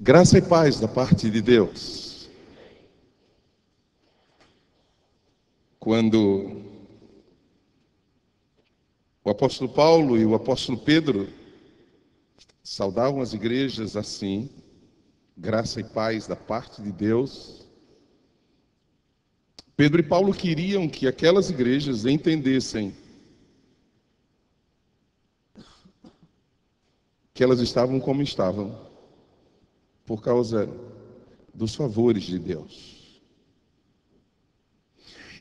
Graça e paz da parte de Deus. Quando o apóstolo Paulo e o apóstolo Pedro saudavam as igrejas assim, graça e paz da parte de Deus, Pedro e Paulo queriam que aquelas igrejas entendessem que elas estavam como estavam, por causa dos favores de Deus.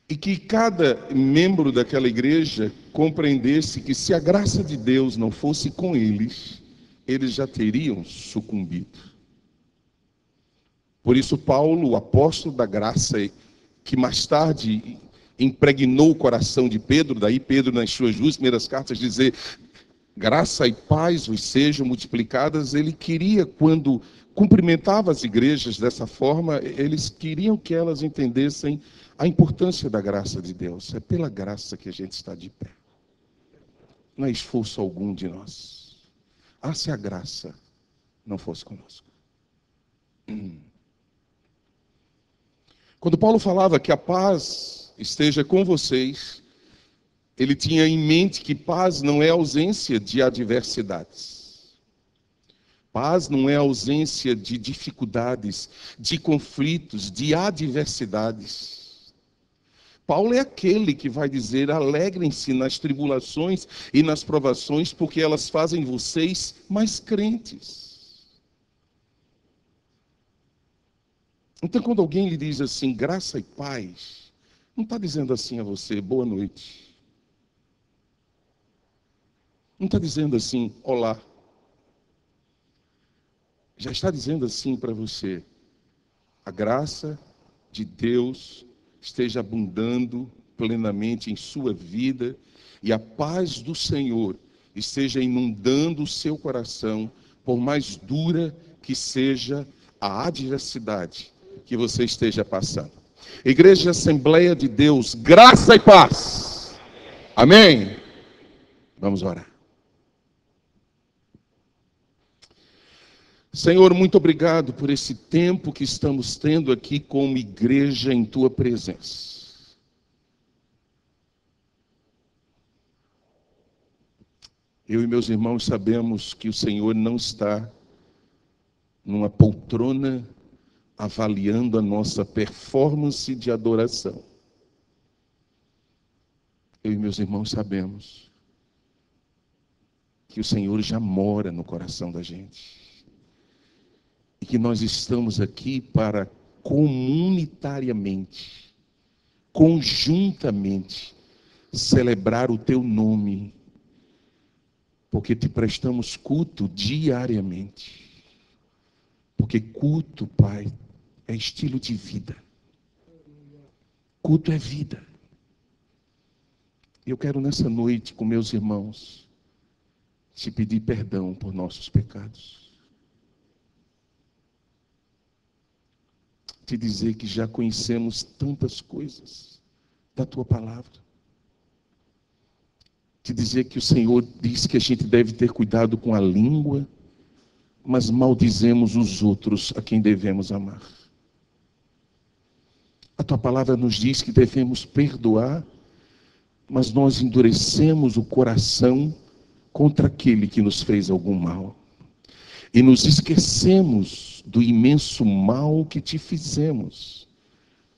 E que cada membro daquela igreja compreendesse que se a graça de Deus não fosse com eles, eles já teriam sucumbido. Por isso Paulo, o apóstolo da graça, que mais tarde impregnou o coração de Pedro, daí Pedro nas suas duas primeiras cartas dizer, graça e paz vos sejam multiplicadas, ele queria, quando cumprimentava as igrejas dessa forma, eles queriam que elas entendessem a importância da graça de Deus. É pela graça que a gente está de pé. Não é esforço algum de nós. Ah, se a graça não fosse conosco. Quando Paulo falava que a paz esteja com vocês, ele tinha em mente que paz não é ausência de adversidades. Paz não é ausência de dificuldades, de conflitos, de adversidades. Paulo é aquele que vai dizer, alegrem-se nas tribulações e nas provações, porque elas fazem vocês mais crentes. Então, quando alguém lhe diz assim, graça e paz, não está dizendo assim a você, boa noite. Não está dizendo assim, olá. Já está dizendo assim para você, a graça de Deus esteja abundando plenamente em sua vida e a paz do Senhor esteja inundando o seu coração, por mais dura que seja a adversidade que você esteja passando. Igreja Assembleia de Deus, graça e paz. Amém? Vamos orar. Senhor, muito obrigado por esse tempo que estamos tendo aqui como igreja em Tua presença. Eu e meus irmãos sabemos que o Senhor não está numa poltrona avaliando a nossa performance de adoração. Eu e meus irmãos sabemos que o Senhor já mora no coração da gente. E que nós estamos aqui para comunitariamente, conjuntamente, celebrar o Teu nome, porque te prestamos culto diariamente. Porque culto, Pai, é estilo de vida. Culto é vida. Eu quero nessa noite, com meus irmãos, te pedir perdão por nossos pecados. Te dizer que já conhecemos tantas coisas da Tua palavra. Te dizer que o Senhor diz que a gente deve ter cuidado com a língua, mas maldizemos os outros a quem devemos amar. A Tua palavra nos diz que devemos perdoar, mas nós endurecemos o coração contra aquele que nos fez algum mal. E nos esquecemos do imenso mal que Te fizemos,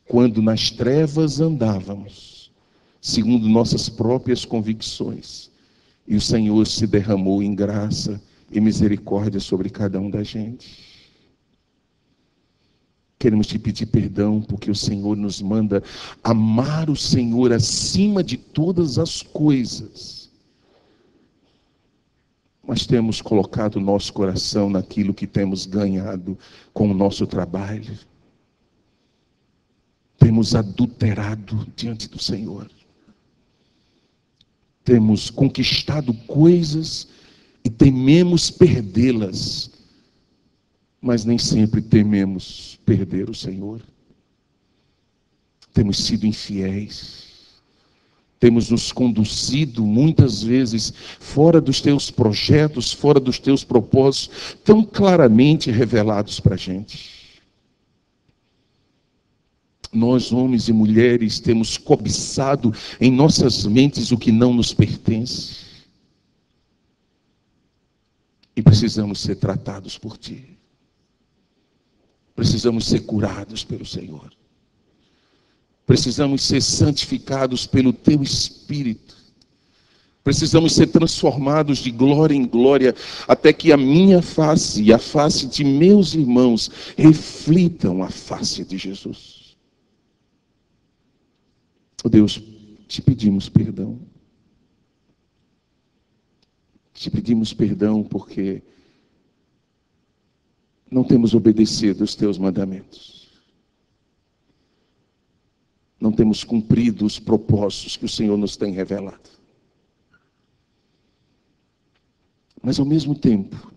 quando nas trevas andávamos, segundo nossas próprias convicções. E o Senhor se derramou em graça e misericórdia sobre cada um da gente. Queremos Te pedir perdão, porque o Senhor nos manda amar o Senhor acima de todas as coisas. Mas temos colocado o nosso coração naquilo que temos ganhado com o nosso trabalho. Temos adulterado diante do Senhor. Temos conquistado coisas e tememos perdê-las, mas nem sempre tememos perder o Senhor. Temos sido infiéis, temos nos conduzido muitas vezes fora dos teus projetos, fora dos teus propósitos, tão claramente revelados para a gente. Nós, homens e mulheres, temos cobiçado em nossas mentes o que não nos pertence. E precisamos ser tratados por Ti. Precisamos ser curados pelo Senhor. Precisamos ser santificados pelo Teu Espírito. Precisamos ser transformados de glória em glória, até que a minha face e a face de meus irmãos reflitam a face de Jesus. Oh Deus, te pedimos perdão. Te pedimos perdão porque não temos obedecido os Teus mandamentos. Não temos cumprido os propósitos que o Senhor nos tem revelado. Mas ao mesmo tempo,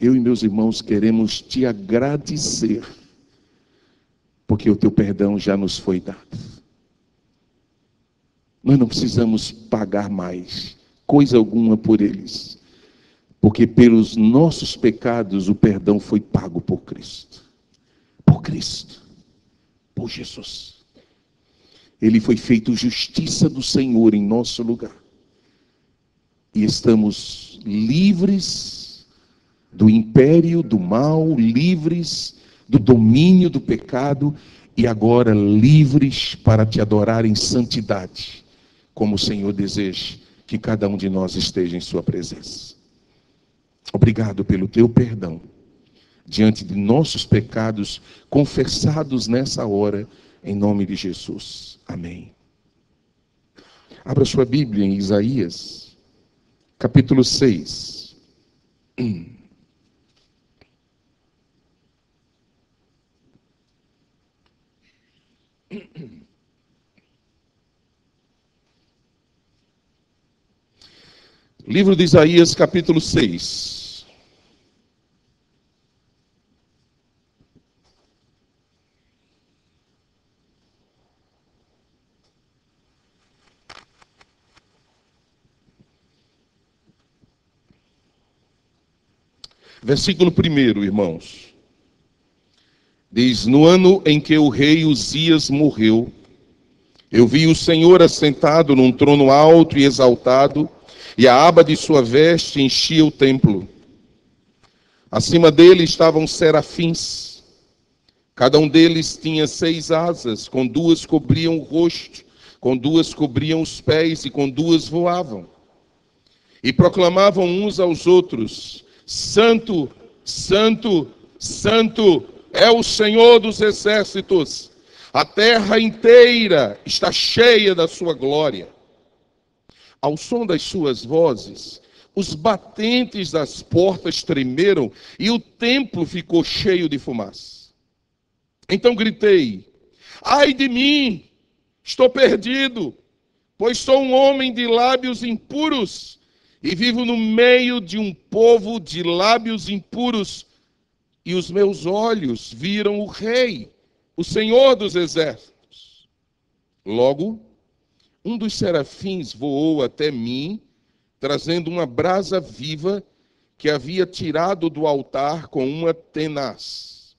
eu e meus irmãos queremos Te agradecer, porque o Teu perdão já nos foi dado. Nós não precisamos pagar mais coisa alguma por eles, porque pelos nossos pecados o perdão foi pago por Cristo. Por Cristo. Por Jesus. Ele foi feito justiça do Senhor em nosso lugar. E estamos livres do império do mal, livres do domínio do pecado e agora livres para Te adorar em santidade, como o Senhor deseja que cada um de nós esteja em Sua presença. Obrigado pelo Teu perdão diante de nossos pecados confessados nessa hora, em nome de Jesus. Amém. Abra sua Bíblia em Isaías, capítulo 6. Livro de Isaías, capítulo 6. Versículo 1, irmãos. Diz: no ano em que o rei Uzias morreu, eu vi o Senhor assentado num trono alto e exaltado, e a aba de sua veste enchia o templo. Acima dele estavam serafins. Cada um deles tinha 6 asas, com 2 cobriam o rosto, com 2 cobriam os pés e com 2 voavam. E proclamavam uns aos outros: Santo, Santo, Santo é o Senhor dos exércitos. A terra inteira está cheia da sua glória. Ao som das suas vozes, os batentes das portas tremeram e o templo ficou cheio de fumaça. Então gritei: ai de mim, estou perdido, pois sou um homem de lábios impuros e vivo no meio de um povo de lábios impuros, e os meus olhos viram o Rei, o Senhor dos exércitos. Logo, um dos serafins voou até mim, trazendo uma brasa viva que havia tirado do altar com uma tenaz.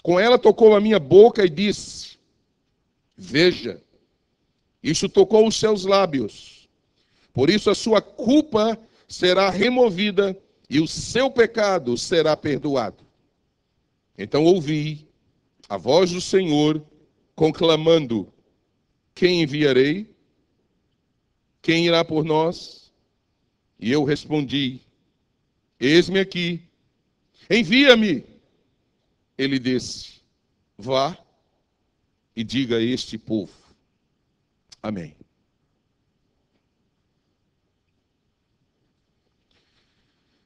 Com ela tocou a minha boca e disse: veja, isso tocou os seus lábios. Por isso a sua culpa será removida e o seu pecado será perdoado. Então ouvi a voz do Senhor conclamando: quem enviarei? Quem irá por nós? E eu respondi: eis-me aqui, envia-me. Ele disse: vá e diga a este povo. Amém.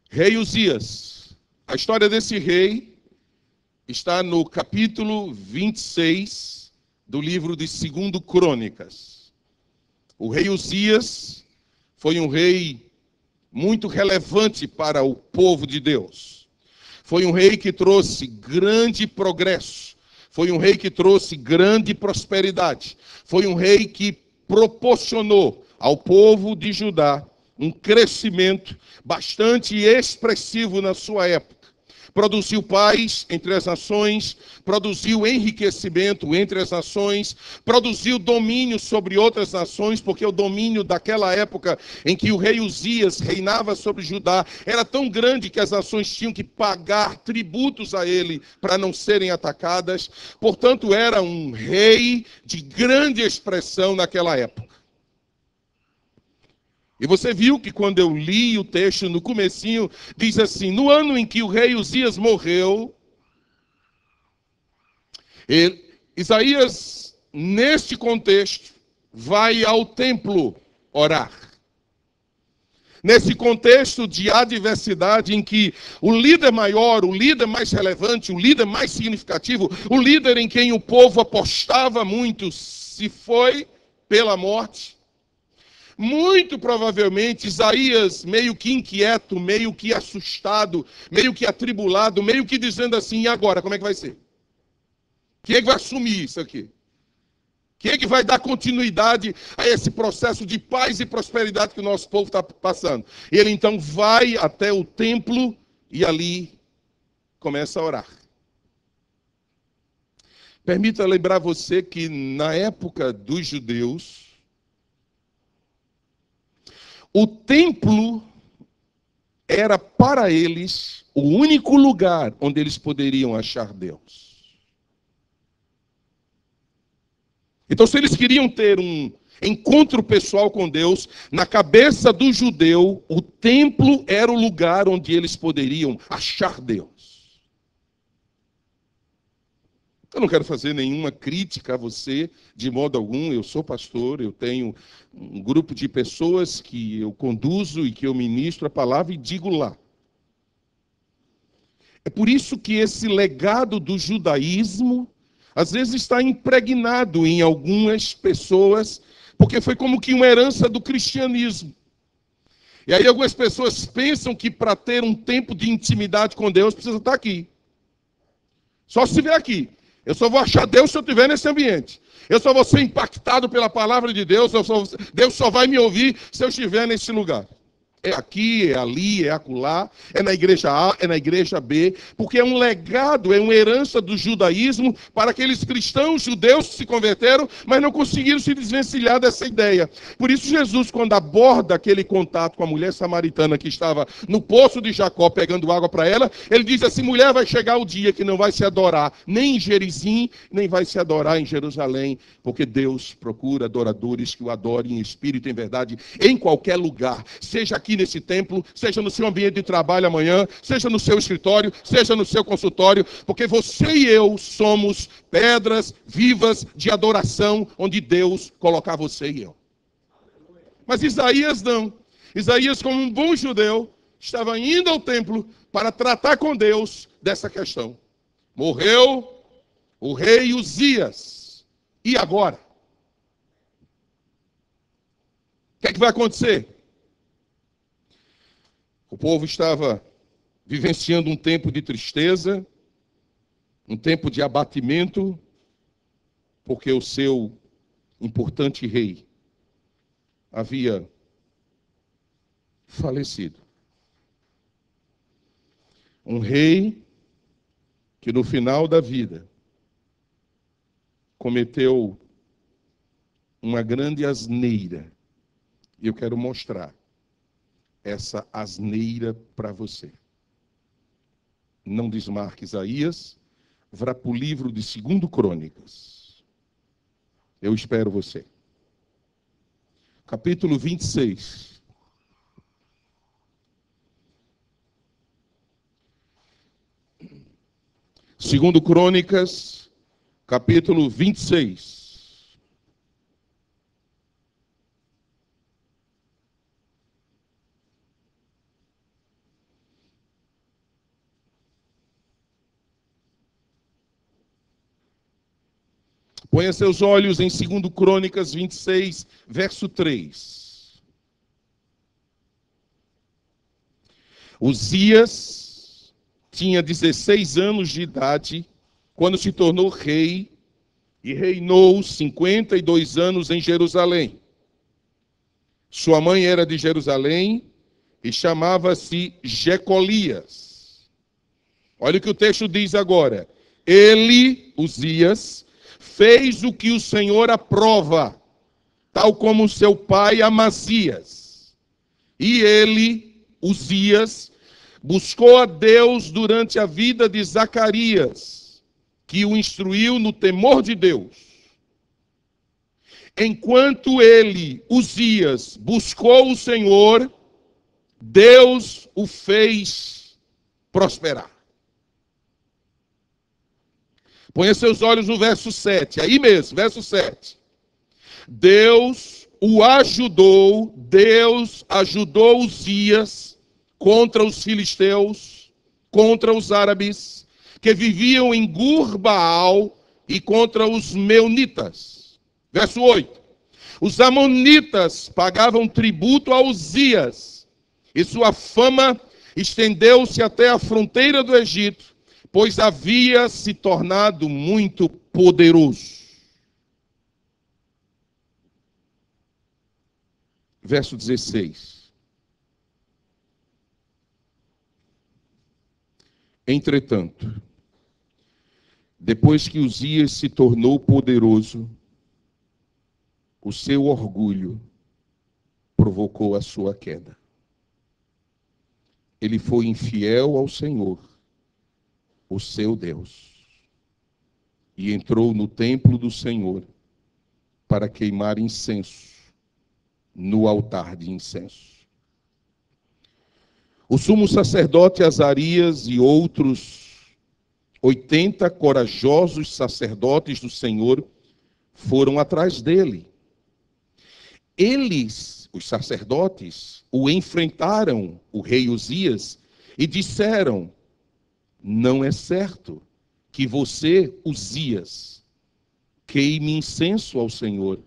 Rei Uzias. A história desse rei está no capítulo 26 do livro de 2 Crônicas. O rei Uzias foi um rei muito relevante para o povo de Deus. Foi um rei que trouxe grande progresso. Foi um rei que trouxe grande prosperidade. Foi um rei que proporcionou ao povo de Judá um crescimento bastante expressivo na sua época. Produziu paz entre as nações, produziu enriquecimento entre as nações, produziu domínio sobre outras nações, porque o domínio daquela época em que o rei Uzias reinava sobre Judá era tão grande que as nações tinham que pagar tributos a ele para não serem atacadas. Portanto, era um rei de grande expressão naquela época. E você viu que quando eu li o texto no comecinho, diz assim, no ano em que o rei Uzias morreu, Isaías, neste contexto, vai ao templo orar. Nesse contexto de adversidade em que o líder maior, o líder mais relevante, o líder mais significativo, o líder em quem o povo apostava muito, se foi pela morte, muito provavelmente, Isaías, meio que inquieto, meio que assustado, meio que atribulado, meio que dizendo assim, e agora, como é que vai ser? Quem é que vai assumir isso aqui? Quem é que vai dar continuidade a esse processo de paz e prosperidade que o nosso povo está passando? Ele então vai até o templo e ali começa a orar. Permita lembrar você que na época dos judeus, o templo era para eles o único lugar onde eles poderiam achar Deus. Então, se eles queriam ter um encontro pessoal com Deus, na cabeça do judeu, o templo era o lugar onde eles poderiam achar Deus. Eu não quero fazer nenhuma crítica a você, de modo algum. Eu sou pastor, eu tenho um grupo de pessoas que eu conduzo e que eu ministro a palavra e digo lá. É por isso que esse legado do judaísmo, às vezes está impregnado em algumas pessoas, porque foi como que uma herança do cristianismo. E aí algumas pessoas pensam que para ter um tempo de intimidade com Deus, precisa estar aqui. Só se estiver aqui. Eu só vou achar Deus se eu estiver nesse ambiente. Eu só vou ser impactado pela palavra de Deus. Deus só vai me ouvir se eu estiver nesse lugar. É aqui, é ali, é acolá, é na igreja A, é na igreja B, porque é um legado, é uma herança do judaísmo para aqueles cristãos judeus que se converteram, mas não conseguiram se desvencilhar dessa ideia. Por isso Jesus, quando aborda aquele contato com a mulher samaritana que estava no poço de Jacó pegando água para ela, ele diz assim, mulher, vai chegar o dia que não vai se adorar nem em Gerizim, nem vai se adorar em Jerusalém, porque Deus procura adoradores que o adorem em espírito e em verdade, em qualquer lugar, seja aqui nesse templo, seja no seu ambiente de trabalho amanhã, seja no seu escritório, seja no seu consultório, porque você e eu somos pedras vivas de adoração, onde Deus colocar você e eu. Mas Isaías não. Isaías, como um bom judeu, estava indo ao templo para tratar com Deus dessa questão. Morreu o rei Uzias. E agora? O que é que vai acontecer? O povo estava vivenciando um tempo de tristeza, um tempo de abatimento, porque o seu importante rei havia falecido. Um rei que no final da vida cometeu uma grande asneira. E eu quero mostrar essa asneira para você. Não desmarque Isaías, vá para o livro de 2 Crônicas. Eu espero você. Capítulo 26. Segundo Crônicas, capítulo 26. Ponha seus olhos em 2 Crônicas 26, verso 3. Uzias tinha 16 anos de idade quando se tornou rei e reinou 52 anos em Jerusalém. Sua mãe era de Jerusalém e chamava-se Jecolias. Olha o que o texto diz agora. Ele, Uzias, fez o que o Senhor aprova, tal como seu pai Amazias. E ele, Uzias, buscou a Deus durante a vida de Zacarias, que o instruiu no temor de Deus. Enquanto ele, Uzias, buscou o Senhor, Deus o fez prosperar. Ponha seus olhos no verso 7, aí mesmo, verso 7. Deus ajudou Uzias contra os filisteus, contra os árabes, que viviam em Gur-Baal, e contra os meunitas. Verso 8. Os amonitas pagavam tributo a Uzias, e sua fama estendeu-se até a fronteira do Egito, pois havia se tornado muito poderoso. Verso 16. Entretanto, depois que Uzias se tornou poderoso, o seu orgulho provocou a sua queda. Ele foi infiel ao Senhor, o seu Deus, e entrou no templo do Senhor para queimar incenso no altar de incenso. O sumo sacerdote Azarias e outros 80 corajosos sacerdotes do Senhor foram atrás dele. Eles, os sacerdotes, o enfrentaram, o rei Uzias, e disseram: não é certo que você, Uzias, queime incenso ao Senhor.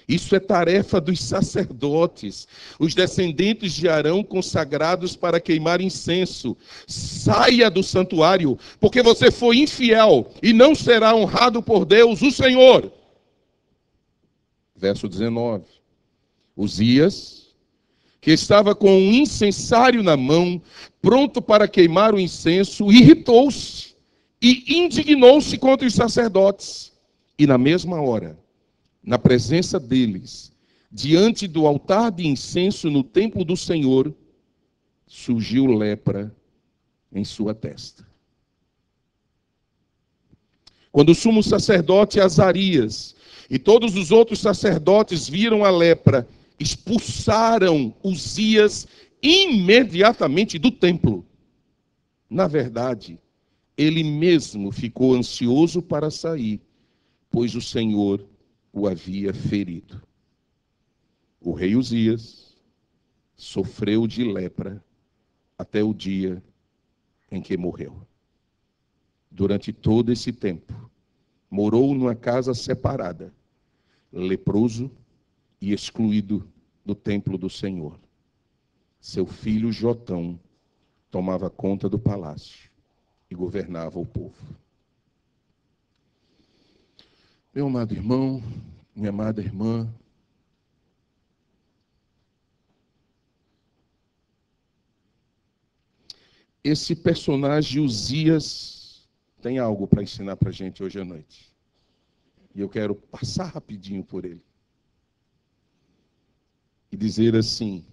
Isso é tarefa dos sacerdotes, os descendentes de Arão consagrados para queimar incenso. Saia do santuário, porque você foi infiel e não será honrado por Deus, o Senhor. Verso 19. Uzias, que estava com um incensário na mão, pronto para queimar o incenso, irritou-se e indignou-se contra os sacerdotes. E na mesma hora, na presença deles, diante do altar de incenso no templo do Senhor, surgiu lepra em sua testa. Quando o sumo sacerdote Azarias e todos os outros sacerdotes viram a lepra, expulsaram Uzias imediatamente do templo. Na verdade, ele mesmo ficou ansioso para sair, pois o Senhor o havia ferido. O rei Uzias sofreu de lepra até o dia em que morreu. Durante todo esse tempo, morou numa casa separada, leproso e excluído do templo do Senhor. Seu filho Jotão tomava conta do palácio e governava o povo. Meu amado irmão, minha amada irmã, esse personagem Uzias tem algo para ensinar para a gente hoje à noite. E eu quero passar rapidinho por ele. E dizer assim: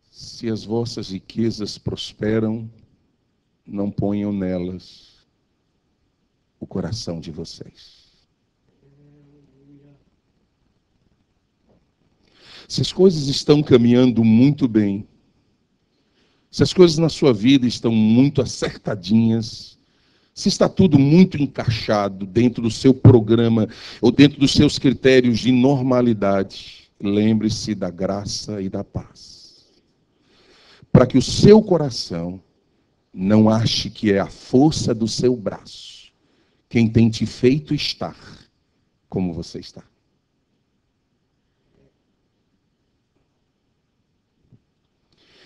se as vossas riquezas prosperam, não ponham nelas o coração de vocês. Se as coisas estão caminhando muito bem, se as coisas na sua vida estão muito acertadinhas, se está tudo muito encaixado dentro do seu programa ou dentro dos seus critérios de normalidade, lembre-se da graça e da paz. Para que o seu coração não ache que é a força do seu braço quem tem te feito estar como você está.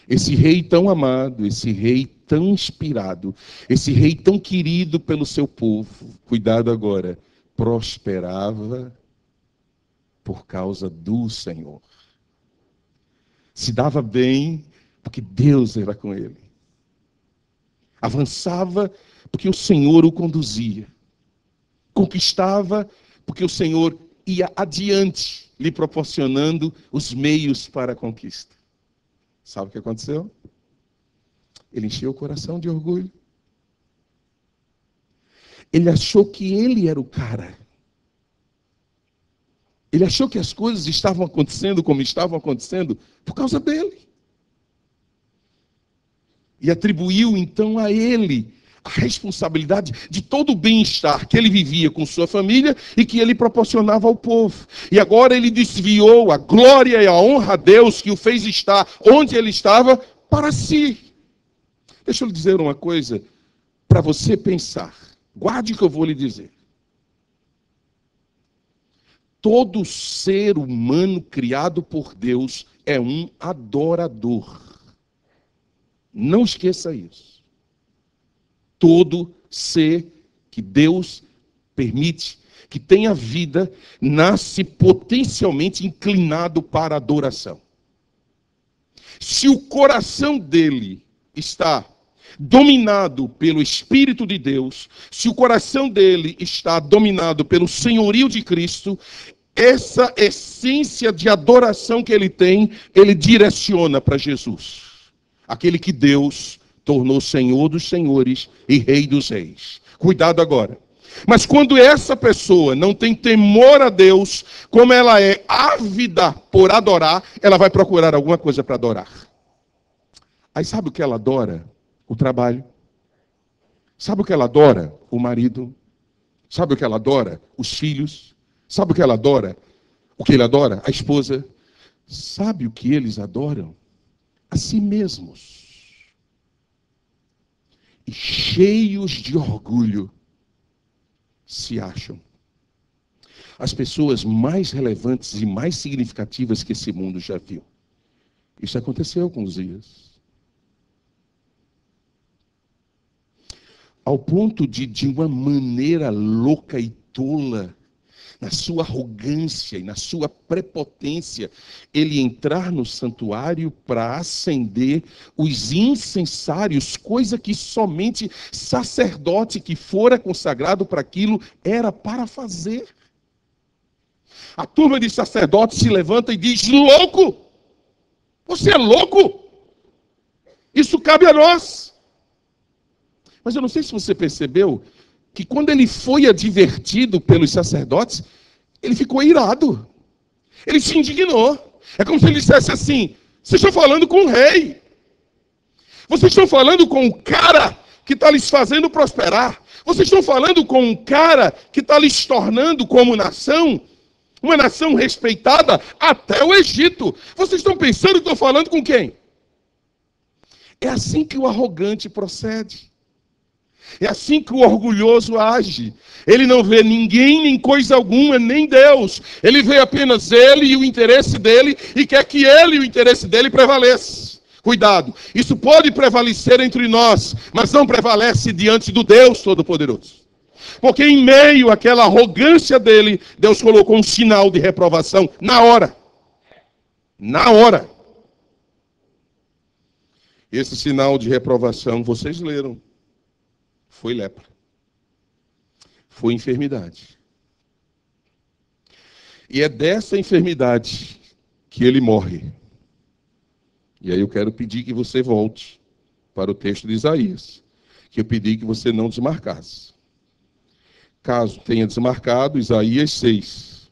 Esse rei tão amado, esse rei tão inspirado, esse rei tão querido pelo seu povo, cuidado agora, prosperava por causa do Senhor. Se dava bem porque Deus era com ele. Avançava porque o Senhor o conduzia. Conquistava porque o Senhor ia adiante, lhe proporcionando os meios para a conquista. Sabe o que aconteceu? Ele encheu o coração de orgulho. Ele achou que ele era o cara. Ele achou que as coisas estavam acontecendo como estavam acontecendo por causa dele. E atribuiu então a ele a responsabilidade de todo o bem-estar que ele vivia com sua família e que ele proporcionava ao povo. E agora ele desviou a glória e a honra a Deus que o fez estar onde ele estava para si. Deixa eu lhe dizer uma coisa para você pensar. Guarde o que eu vou lhe dizer. Todo ser humano criado por Deus é um adorador. Não esqueça isso. Todo ser que Deus permite que tenha vida, nasce potencialmente inclinado para a adoração. Se o coração dele está dominado pelo Espírito de Deus, se o coração dele está dominado pelo senhorio de Cristo, essa essência de adoração que ele tem, ele direciona para Jesus. Aquele que Deus tornou Senhor dos senhores e Rei dos reis. Cuidado agora. Mas quando essa pessoa não tem temor a Deus, como ela é ávida por adorar, ela vai procurar alguma coisa para adorar. Aí sabe o que ela adora? O trabalho. Sabe o que ela adora? O marido. Sabe o que ela adora? Os filhos. Sabe o que ela adora? O que ele adora? A esposa. Sabe o que eles adoram? A si mesmos. E cheios de orgulho se acham as pessoas mais relevantes e mais significativas que esse mundo já viu. Isso aconteceu com Uzias. Ao ponto de uma maneira louca e tola, na sua arrogância e na sua prepotência, ele entrar no santuário para acender os incensários, coisa que somente sacerdote que fora consagrado para aquilo era para fazer. A turma de sacerdotes se levanta e diz: louco! Você é louco? Isso cabe a nós. Mas eu não sei se você percebeu que quando ele foi advertido pelos sacerdotes, ele ficou irado. Ele se indignou. É como se ele dissesse assim: vocês estão falando com o rei. Vocês estão falando com o cara que está lhes fazendo prosperar. Vocês estão falando com um cara que está lhes tornando como nação, uma nação respeitada até o Egito. Vocês estão pensando que estão falando com quem? É assim que o arrogante procede. É assim que o orgulhoso age. Ele não vê ninguém, nem coisa alguma, nem Deus. Ele vê apenas ele e o interesse dele e quer que ele e o interesse dele prevaleça. Cuidado, isso pode prevalecer entre nós, mas não prevalece diante do Deus Todo-Poderoso. Porque em meio àquela arrogância dele, Deus colocou um sinal de reprovação na hora. Na hora. Esse sinal de reprovação, vocês leram. Foi lepra. Foi enfermidade. E é dessa enfermidade que ele morre. E aí eu quero pedir que você volte para o texto de Isaías, que eu pedi que você não desmarcasse. Caso tenha desmarcado, Isaías 6.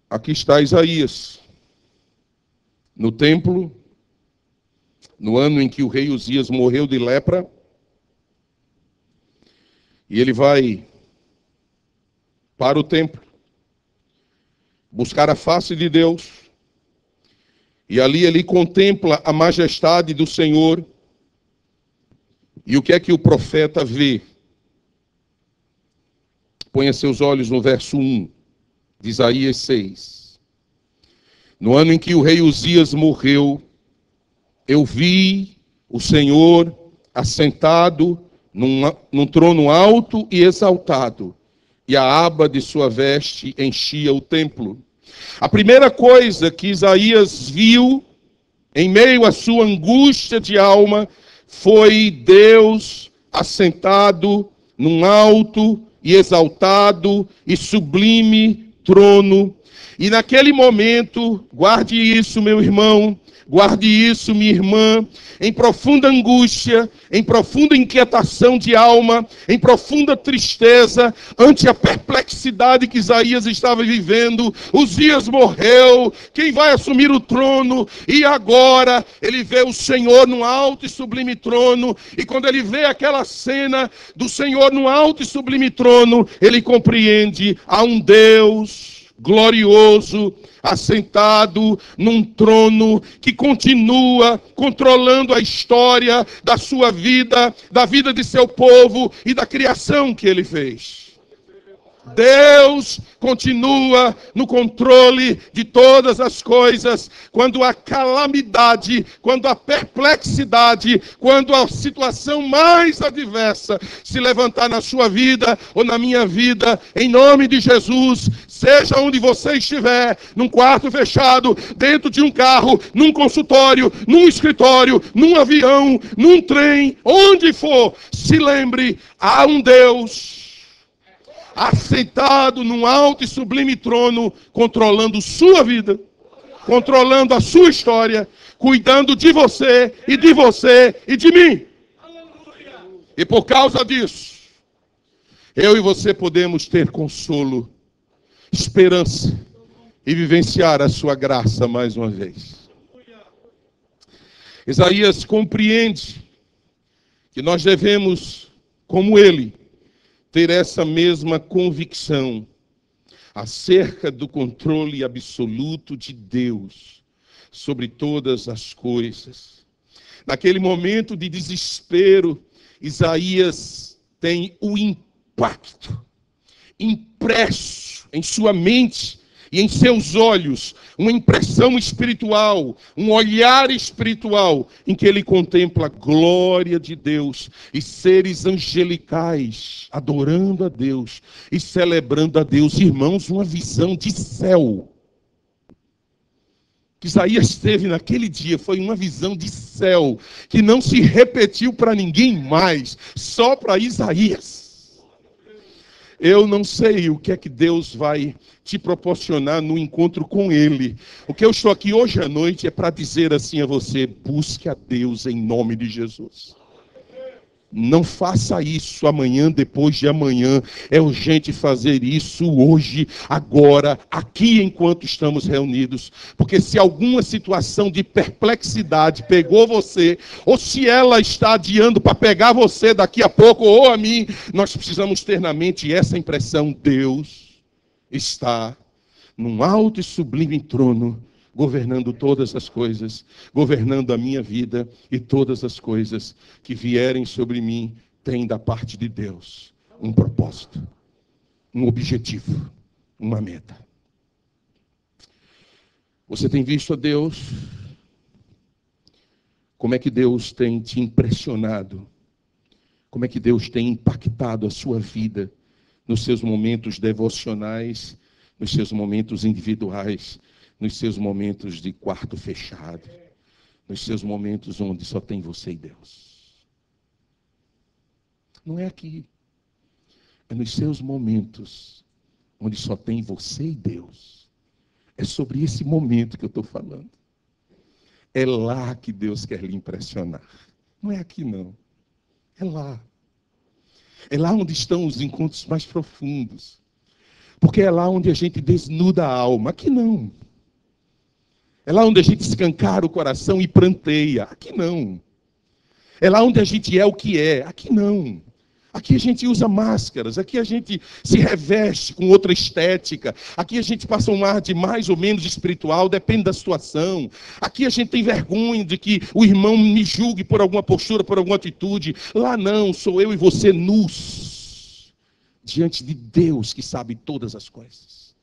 Aqui está Isaías. No templo, no ano em que o rei Uzias morreu de lepra, e ele vai para o templo, buscar a face de Deus, e ali ele contempla a majestade do Senhor. E o que é que o profeta vê? Ponha seus olhos no verso 1 de Isaías 6. No ano em que o rei Uzias morreu, eu vi o Senhor assentado num trono alto e exaltado, e a aba de sua veste enchia o templo. A primeira coisa que Isaías viu, em meio à sua angústia de alma, foi Deus assentado num alto e exaltado e sublime trono. E naquele momento, guarde isso, meu irmão, guarde isso, minha irmã, em profunda angústia, em profunda inquietação de alma, em profunda tristeza, ante a perplexidade que Isaías estava vivendo. Uzias morreu, quem vai assumir o trono? E agora ele vê o Senhor no alto e sublime trono, e quando ele vê aquela cena do Senhor no alto e sublime trono, ele compreende: há um Deus glorioso, assentado num trono que continua controlando a história da sua vida, da vida de seu povo e da criação que ele fez. Deus continua no controle de todas as coisas. Quando a calamidade, quando a perplexidade, quando a situação mais adversa se levantar na sua vida ou na minha vida, em nome de Jesus, seja onde você estiver, num quarto fechado, dentro de um carro, num consultório, num escritório, num avião, num trem, onde for, se lembre: há um Deus assentado num alto e sublime trono, controlando sua vida, controlando a sua história, cuidando de você e de mim. E por causa disso, eu e você podemos ter consolo, esperança e vivenciar a sua graça mais uma vez. Isaías compreende que nós devemos, como ele, ter essa mesma convicção acerca do controle absoluto de Deus sobre todas as coisas. Naquele momento de desespero, Isaías tem o impacto impresso em sua mente e em seus olhos, uma impressão espiritual, um olhar espiritual, em que ele contempla a glória de Deus e seres angelicais adorando a Deus e celebrando a Deus. Irmãos, uma visão de céu que Isaías teve naquele dia foi uma visão de céu que não se repetiu para ninguém mais, só para Isaías. Eu não sei o que é que Deus vai te proporcionar no encontro com Ele. O que eu estou aqui hoje à noite é para dizer assim a você: busque a Deus em nome de Jesus. Não faça isso amanhã, depois de amanhã. É urgente fazer isso hoje, agora, aqui, enquanto estamos reunidos. Porque se alguma situação de perplexidade pegou você, ou se ela está adiando para pegar você daqui a pouco, ou a mim, nós precisamos ter na mente essa impressão: Deus está num alto e sublime trono, governando todas as coisas, governando a minha vida, e todas as coisas que vierem sobre mim têm da parte de Deus um propósito, um objetivo, uma meta. Você tem visto a Deus? Como é que Deus tem te impressionado? Como é que Deus tem impactado a sua vida nos seus momentos devocionais, nos seus momentos individuais, nos seus momentos de quarto fechado, nos seus momentos onde só tem você e Deus? Não é aqui. É nos seus momentos onde só tem você e Deus. É sobre esse momento que eu estou falando. É lá que Deus quer lhe impressionar. Não é aqui, não. É lá. É lá onde estão os encontros mais profundos. Porque é lá onde a gente desnuda a alma. Aqui não. É lá onde a gente escancara o coração e pranteia. Aqui não. É lá onde a gente é o que é. Aqui não. Aqui a gente usa máscaras. Aqui a gente se reveste com outra estética. Aqui a gente passa um ar de mais ou menos espiritual, depende da situação. Aqui a gente tem vergonha de que o irmão me julgue por alguma postura, por alguma atitude. Lá não, sou eu e você nus diante de Deus que sabe todas as coisas.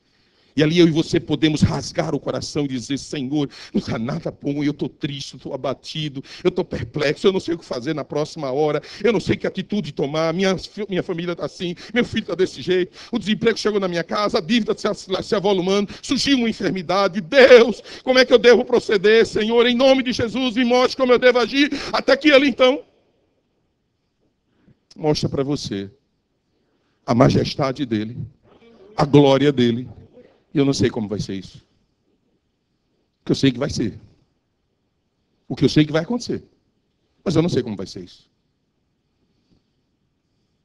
E ali eu e você podemos rasgar o coração e dizer: Senhor, não está nada bom, eu estou triste, eu estou abatido, eu estou perplexo, eu não sei o que fazer na próxima hora, eu não sei que atitude tomar, minha família está assim, meu filho está desse jeito, o desemprego chegou na minha casa, a dívida se avolumando, surgiu uma enfermidade. Deus, como é que eu devo proceder? Senhor, em nome de Jesus, me mostre como eu devo agir. Até que ele então mostra para você a majestade dele, a glória dele. E eu não sei como vai ser isso. O que eu sei que vai ser. O que eu sei que vai acontecer. Mas eu não sei como vai ser isso.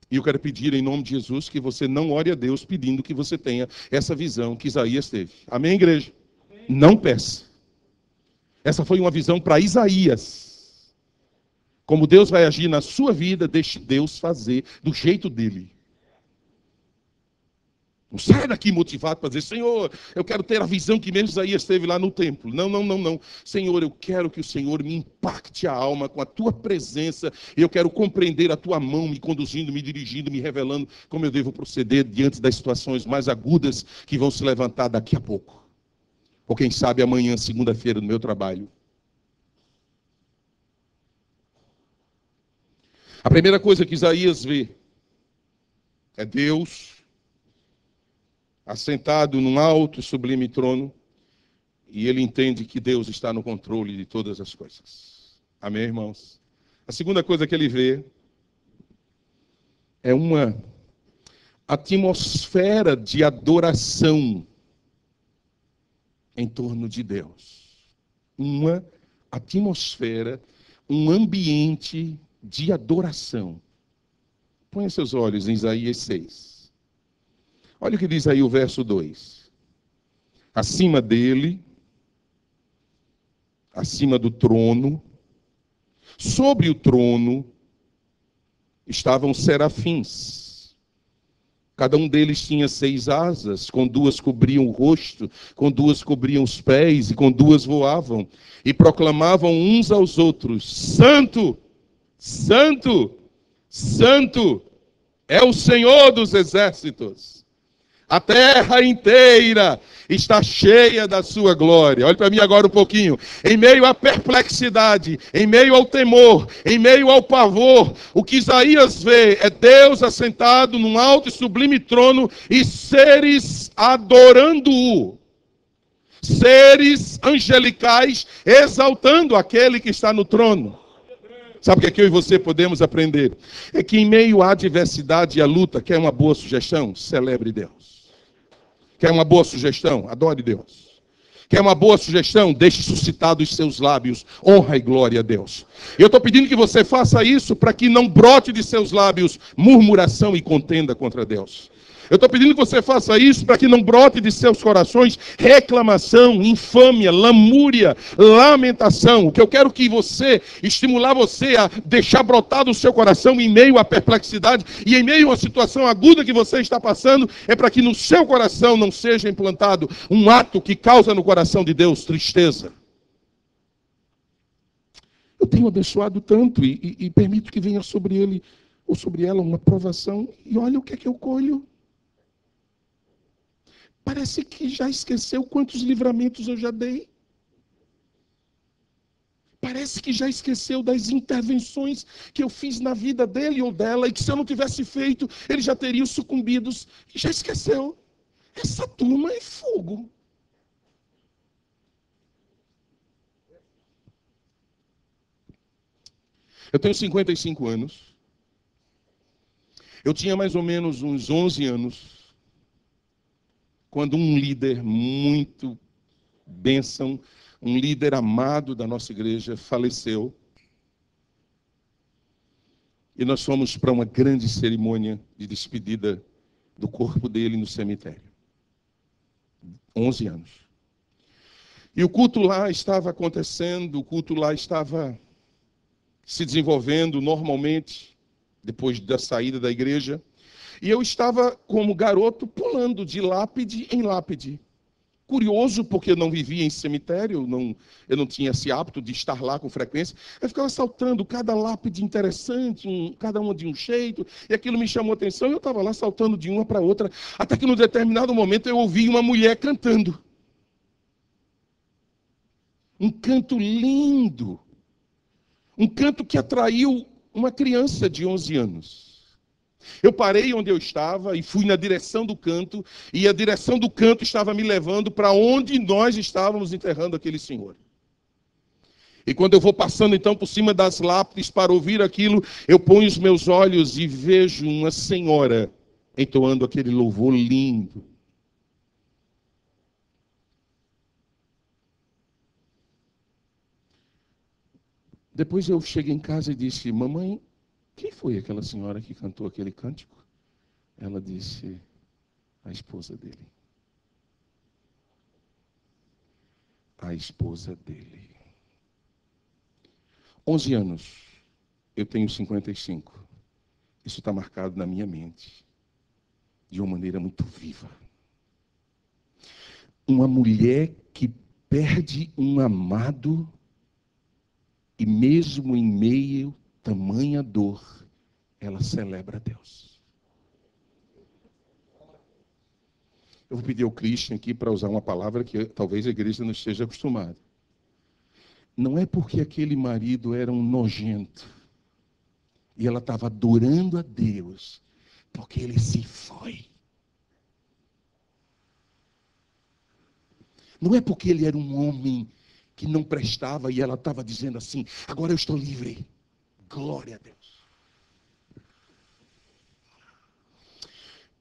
E eu quero pedir em nome de Jesus que você não ore a Deus pedindo que você tenha essa visão que Isaías teve. Amém, igreja? Amém. Não peça. Essa foi uma visão para Isaías. Como Deus vai agir na sua vida, deixe Deus fazer do jeito dele. Não sai daqui motivado para dizer: Senhor, eu quero ter a visão que mesmo Isaías teve lá no templo. Não, não, não, não. Senhor, eu quero que o Senhor me impacte a alma com a tua presença. Eu quero compreender a tua mão me conduzindo, me dirigindo, me revelando como eu devo proceder diante das situações mais agudas que vão se levantar daqui a pouco. Ou quem sabe amanhã, segunda-feira, no meu trabalho. A primeira coisa que Isaías vê é Deus assentado num alto e sublime trono, e ele entende que Deus está no controle de todas as coisas. Amém, irmãos? A segunda coisa que ele vê é uma atmosfera de adoração em torno de Deus. Uma atmosfera, um ambiente de adoração. Ponha seus olhos em Isaías 6. Olha o que diz aí o verso 2. Acima dele, acima do trono, sobre o trono, estavam serafins. Cada um deles tinha 6 asas, com 2 cobriam o rosto, com 2 cobriam os pés, e com 2 voavam. E proclamavam uns aos outros: Santo, Santo, Santo é o Senhor dos exércitos. A terra inteira está cheia da sua glória. Olhe para mim agora um pouquinho. Em meio à perplexidade, em meio ao temor, em meio ao pavor, o que Isaías vê é Deus assentado num alto e sublime trono e seres adorando-o. Seres angelicais exaltando aquele que está no trono. Sabe o que eu e você podemos aprender? É que em meio à adversidade e à luta, quer uma boa sugestão? Celebre Deus. Quer uma boa sugestão? Adore Deus. Quer uma boa sugestão? Deixe suscitar dos seus lábios honra e glória a Deus. Eu estou pedindo que você faça isso para que não brote de seus lábios murmuração e contenda contra Deus. Eu estou pedindo que você faça isso para que não brote de seus corações reclamação, infâmia, lamúria, lamentação. O que eu quero que você, estimular você a deixar brotar do seu coração em meio à perplexidade e em meio à situação aguda que você está passando, é para que no seu coração não seja implantado um ato que causa no coração de Deus tristeza. Eu tenho abençoado tanto e permito que venha sobre ele ou sobre ela uma provação, e olha o que é que eu colho. Parece que já esqueceu quantos livramentos eu já dei. Parece que já esqueceu das intervenções que eu fiz na vida dele ou dela, e que se eu não tivesse feito, eles já teriam sucumbido. E já esqueceu. Essa turma é fogo. Eu tenho 55 anos. Eu tinha mais ou menos uns 11 anos, quando um líder muito bênção, um líder amado da nossa igreja, faleceu. E nós fomos para uma grande cerimônia de despedida do corpo dele no cemitério. 11 anos. E o culto lá estava acontecendo, o culto lá estava se desenvolvendo normalmente, depois da saída da igreja. E eu estava, como garoto, pulando de lápide em lápide. curioso, porque eu não vivia em cemitério, eu não tinha esse hábito de estar lá com frequência. Eu ficava saltando cada lápide interessante, cada uma de um jeito, e aquilo me chamou a atenção, e eu estava lá saltando de uma para outra, até que num determinado momento eu ouvi uma mulher cantando. Um canto lindo, um canto que atraiu uma criança de 11 anos. Eu parei onde eu estava e fui na direção do canto, e a direção do canto estava me levando para onde nós estávamos enterrando aquele senhor. E quando eu vou passando então por cima das lápides para ouvir aquilo, eu ponho os meus olhos e vejo uma senhora entoando aquele louvor lindo. Depois eu cheguei em casa e disse: mamãe, quem foi aquela senhora que cantou aquele cântico? Ela disse: a esposa dele. A esposa dele. 11 anos. Eu tenho 55. Isso está marcado na minha mente de uma maneira muito viva. Uma mulher que perde um amado e mesmo em meio tamanha dor, ela celebra a Deus. Eu vou pedir ao Christian aqui para usar uma palavra que talvez a igreja não esteja acostumada. Não é porque aquele marido era um nojento e ela estava adorando a Deus, porque ele se foi. Não é porque ele era um homem que não prestava e ela estava dizendo assim: agora eu estou livre. Glória a Deus.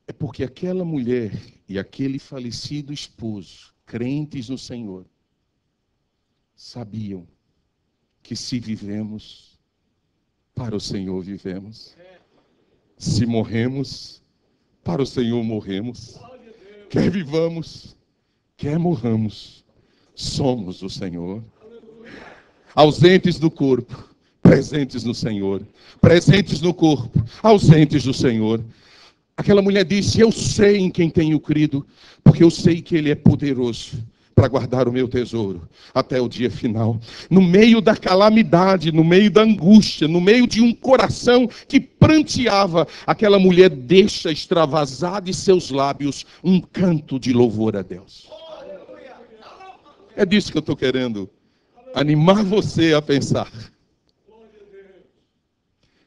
É porque aquela mulher e aquele falecido esposo, crentes no Senhor, sabiam que se vivemos, para o Senhor vivemos. Se morremos, para o Senhor morremos. Quer vivamos, quer morramos, somos o Senhor. Ausentes do corpo, presentes no Senhor. Presentes no corpo, ausentes do Senhor. Aquela mulher disse: eu sei em quem tenho crido, porque eu sei que Ele é poderoso para guardar o meu tesouro até o dia final. No meio da calamidade, no meio da angústia, no meio de um coração que pranteava, aquela mulher deixa extravasar de seus lábios um canto de louvor a Deus. É disso que eu estou querendo animar você a pensar.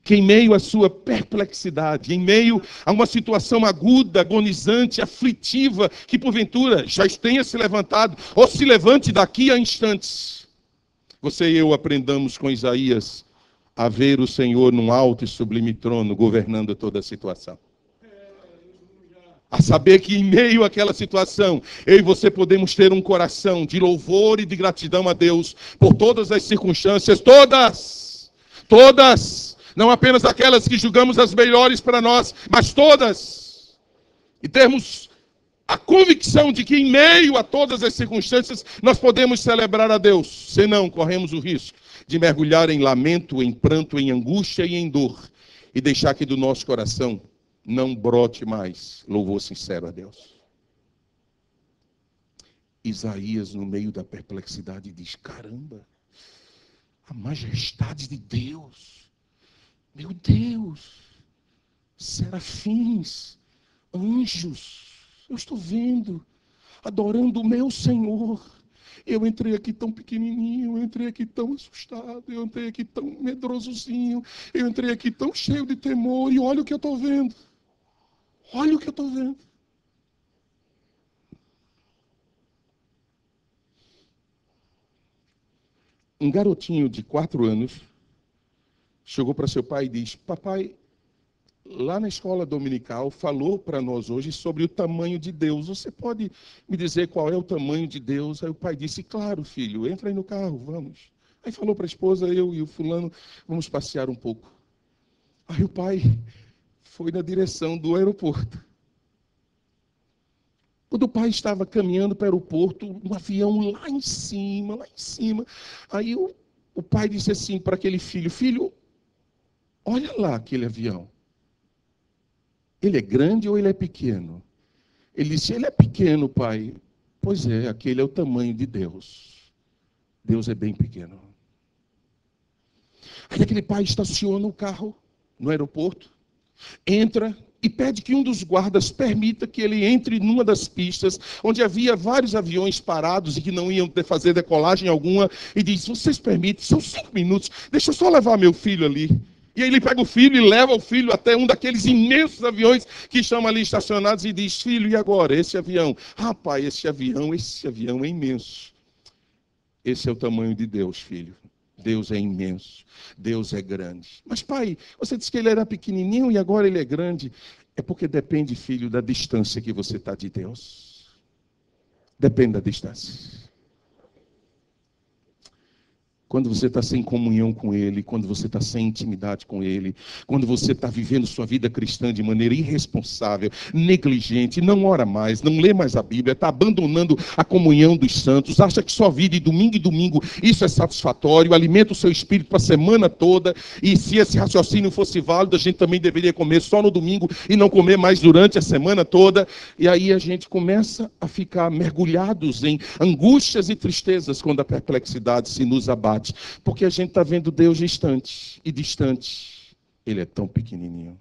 Que em meio à sua perplexidade, em meio a uma situação aguda, agonizante, aflitiva, que porventura já tenha se levantado, ou se levante daqui a instantes, você e eu aprendamos com Isaías a ver o Senhor num alto e sublime trono, governando toda a situação. A saber que em meio àquela situação, eu e você podemos ter um coração de louvor e de gratidão a Deus, por todas as circunstâncias, todas, não apenas aquelas que julgamos as melhores para nós, mas todas. E termos a convicção de que em meio a todas as circunstâncias, nós podemos celebrar a Deus. Senão, corremos o risco de mergulhar em lamento, em pranto, em angústia e em dor. E deixar que do nosso coração não brote mais louvor sincero a Deus. Isaías, no meio da perplexidade, diz: caramba, a majestade de Deus. Meu Deus, serafins, anjos, eu estou vendo, adorando o meu Senhor. Eu entrei aqui tão pequenininho, eu entrei aqui tão assustado, eu entrei aqui tão medrosozinho, eu entrei aqui tão cheio de temor, e olha o que eu estou vendo. Olha o que eu estou vendo. Um garotinho de 4 anos chegou para seu pai e disse: papai, lá na escola dominical falou para nós hoje sobre o tamanho de Deus. Você pode me dizer qual é o tamanho de Deus? Aí o pai disse: claro, filho, entra aí no carro, vamos. Aí falou para a esposa: eu e o fulano vamos passear um pouco. Aí o pai foi na direção do aeroporto. Quando o pai estava caminhando para o aeroporto, um avião lá em cima. Aí o pai disse assim para aquele filho: filho, olha lá aquele avião. Ele é grande ou ele é pequeno? Ele disse: ele é pequeno, pai. Pois é, aquele é o tamanho de Deus. Deus é bem pequeno. Aí aquele pai estaciona o carro no aeroporto, entra e pede que um dos guardas permita que ele entre numa das pistas onde havia vários aviões parados e que não iam fazer decolagem alguma, e diz: vocês permitem, são 5 minutos, deixa eu só levar meu filho ali. E aí ele pega o filho e leva o filho até um daqueles imensos aviões que estão ali estacionados e diz: filho, e agora? Esse avião? Rapaz, esse avião é imenso. Esse é o tamanho de Deus, filho. Deus é imenso. Deus é grande. Mas, pai, você disse que ele era pequenininho e agora ele é grande. É porque depende, filho, da distância que você está de Deus. Depende da distância. Quando você está sem comunhão com Ele, quando você está sem intimidade com Ele, quando você está vivendo sua vida cristã de maneira irresponsável, negligente, não ora mais, não lê mais a Bíblia, está abandonando a comunhão dos santos, acha que só vive de domingo em domingo, isso é satisfatório, alimenta o seu espírito para a semana toda, e se esse raciocínio fosse válido, a gente também deveria comer só no domingo e não comer mais durante a semana toda, e aí a gente começa a ficar mergulhados em angústias e tristezas quando a perplexidade se nos abate. Porque a gente está vendo Deus distante e distante. Ele é tão pequenininho.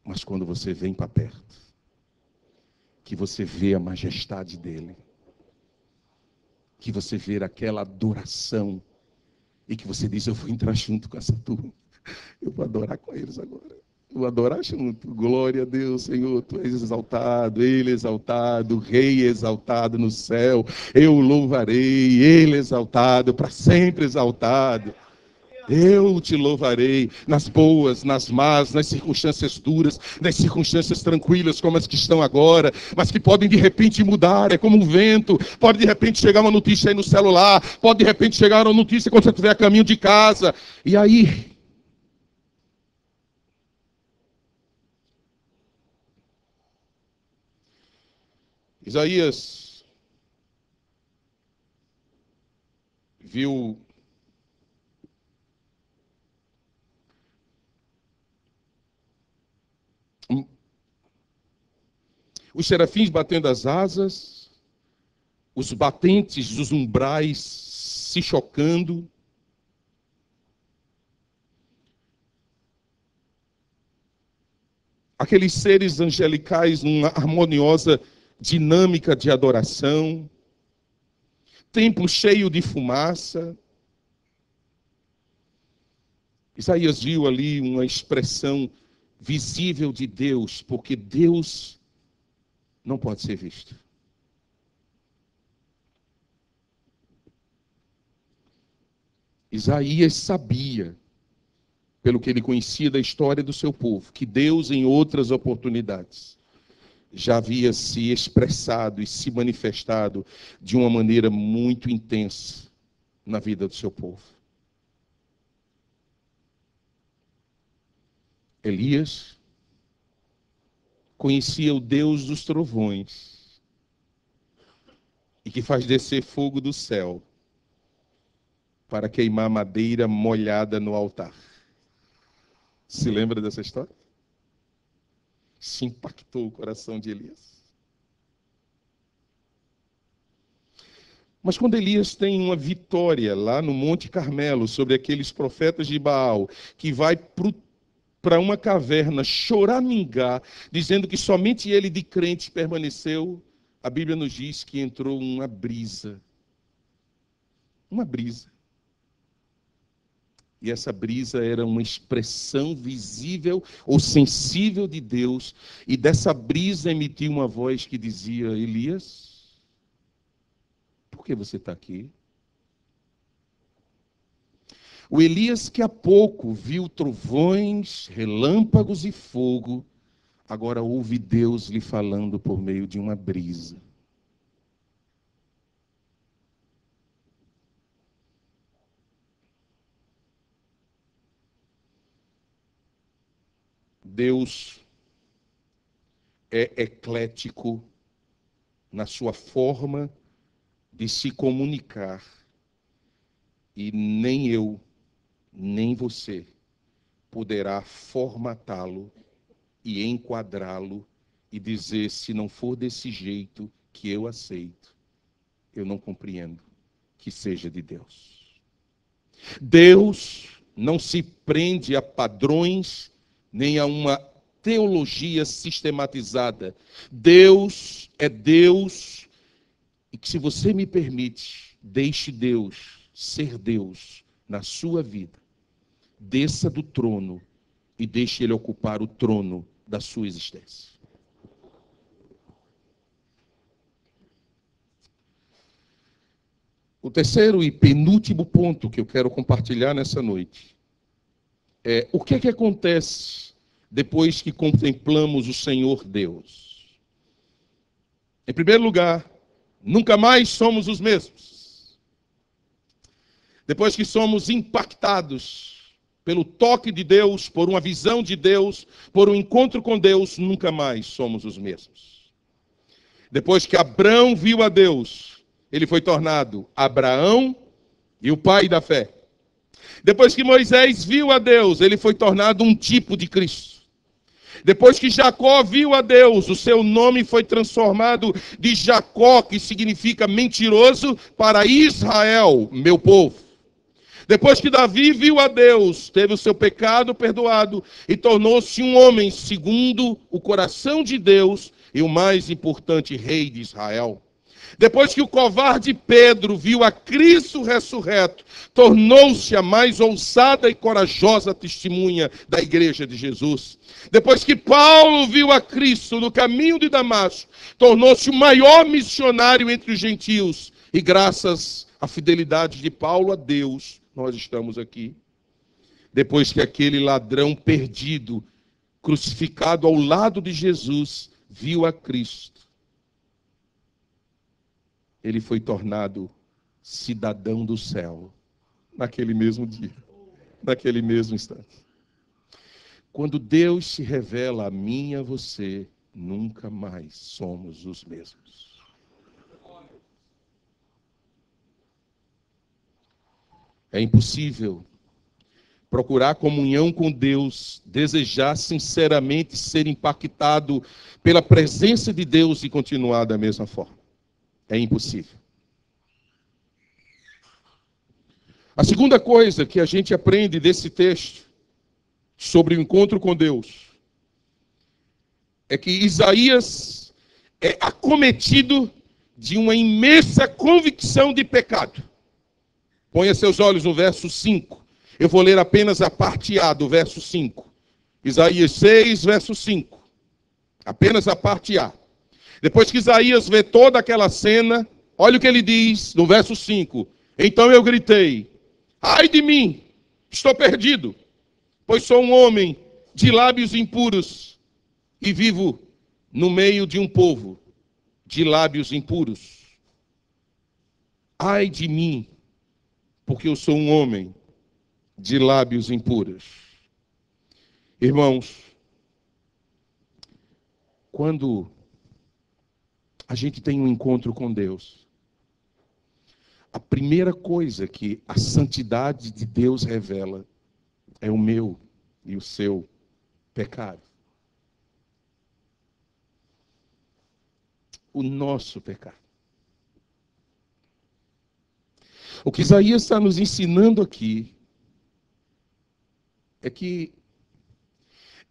Mas quando você vem para perto, que você vê a majestade dele, que você vê aquela adoração, e que você diz: eu vou entrar junto com essa turma. Eu vou adorar com eles agora. Eu vou adorar junto. Glória a Deus, Senhor. Tu és exaltado, Ele exaltado, o Rei exaltado no céu. Eu o louvarei, Ele exaltado, para sempre exaltado. Eu te louvarei nas boas, nas más, nas circunstâncias duras, nas circunstâncias tranquilas como as que estão agora, mas que podem de repente mudar, é como um vento, pode de repente chegar uma notícia aí no celular, pode de repente chegar uma notícia quando você estiver a caminho de casa, e aí Isaías viu os serafins batendo as asas, os batentes dos umbrais se chocando. Aqueles seres angelicais numa harmoniosa dinâmica de adoração. Templo cheio de fumaça. Isaías viu ali uma expressão visível de Deus, porque Deus não pode ser visto. Isaías sabia, pelo que ele conhecia da história do seu povo, que Deus, em outras oportunidades, já havia se expressado e se manifestado de uma maneira muito intensa na vida do seu povo. Elias conhecia o Deus dos trovões e que faz descer fogo do céu para queimar madeira molhada no altar. Se lembra dessa história? Se impactou o coração de Elias. Mas quando Elias tem uma vitória lá no Monte Carmelo sobre aqueles profetas de Baal, que vai para uma caverna choramingar, dizendo que somente ele de crente permaneceu, a Bíblia nos diz que entrou uma brisa. Uma brisa. E essa brisa era uma expressão visível ou sensível de Deus. E dessa brisa emitiu uma voz que dizia: Elias, por que você está aqui? O Elias que há pouco viu trovões, relâmpagos e fogo, agora ouve Deus lhe falando por meio de uma brisa. Deus é eclético na sua forma de se comunicar. E nem eu, nem você poderá formatá-lo e enquadrá-lo e dizer: se não for desse jeito, que eu aceito, eu não compreendo que seja de Deus. Deus não se prende a padrões nem a uma teologia sistematizada. Deus é Deus, e que, se você me permite, deixe Deus ser Deus na sua vida. Desça do trono e deixe Ele ocupar o trono da sua existência. O terceiro e penúltimo ponto que eu quero compartilhar nessa noite é o que é que acontece depois que contemplamos o Senhor Deus. Em primeiro lugar, nunca mais somos os mesmos. Depois que somos impactados pelo toque de Deus, por uma visão de Deus, por um encontro com Deus, nunca mais somos os mesmos. Depois que Abrão viu a Deus, ele foi tornado Abraão e o pai da fé. Depois que Moisés viu a Deus, ele foi tornado um tipo de Cristo. Depois que Jacó viu a Deus, o seu nome foi transformado de Jacó, que significa mentiroso, para Israel, meu povo. Depois que Davi viu a Deus, teve o seu pecado perdoado e tornou-se um homem segundo o coração de Deus e o mais importante, rei de Israel. Depois que o covarde Pedro viu a Cristo ressurreto, tornou-se a mais ousada e corajosa testemunha da igreja de Jesus. Depois que Paulo viu a Cristo no caminho de Damasco, tornou-se o maior missionário entre os gentios. E graças à fidelidade de Paulo a Deus, nós estamos aqui. Depois que aquele ladrão perdido, crucificado ao lado de Jesus, viu a Cristo, ele foi tornado cidadão do céu, naquele mesmo dia, naquele mesmo instante. Quando Deus se revela a mim e a você, nunca mais somos os mesmos. É impossível procurar comunhão com Deus, desejar sinceramente ser impactado pela presença de Deus e continuar da mesma forma. É impossível. A segunda coisa que a gente aprende desse texto sobre o encontro com Deus é que Isaías é acometido de uma imensa convicção de pecado. Ponha seus olhos no verso 5. Eu vou ler apenas a parte A do verso 5. Isaías 6, verso 5. Apenas a parte A. Depois que Isaías vê toda aquela cena, olha o que ele diz no verso 5. Então eu gritei: ai de mim, estou perdido, pois sou um homem de lábios impuros e vivo no meio de um povo de lábios impuros. Ai de mim, porque eu sou um homem de lábios impuros. Irmãos, quando a gente tem um encontro com Deus, a primeira coisa que a santidade de Deus revela é o meu e o seu pecado. O nosso pecado. O que Isaías está nos ensinando aqui é que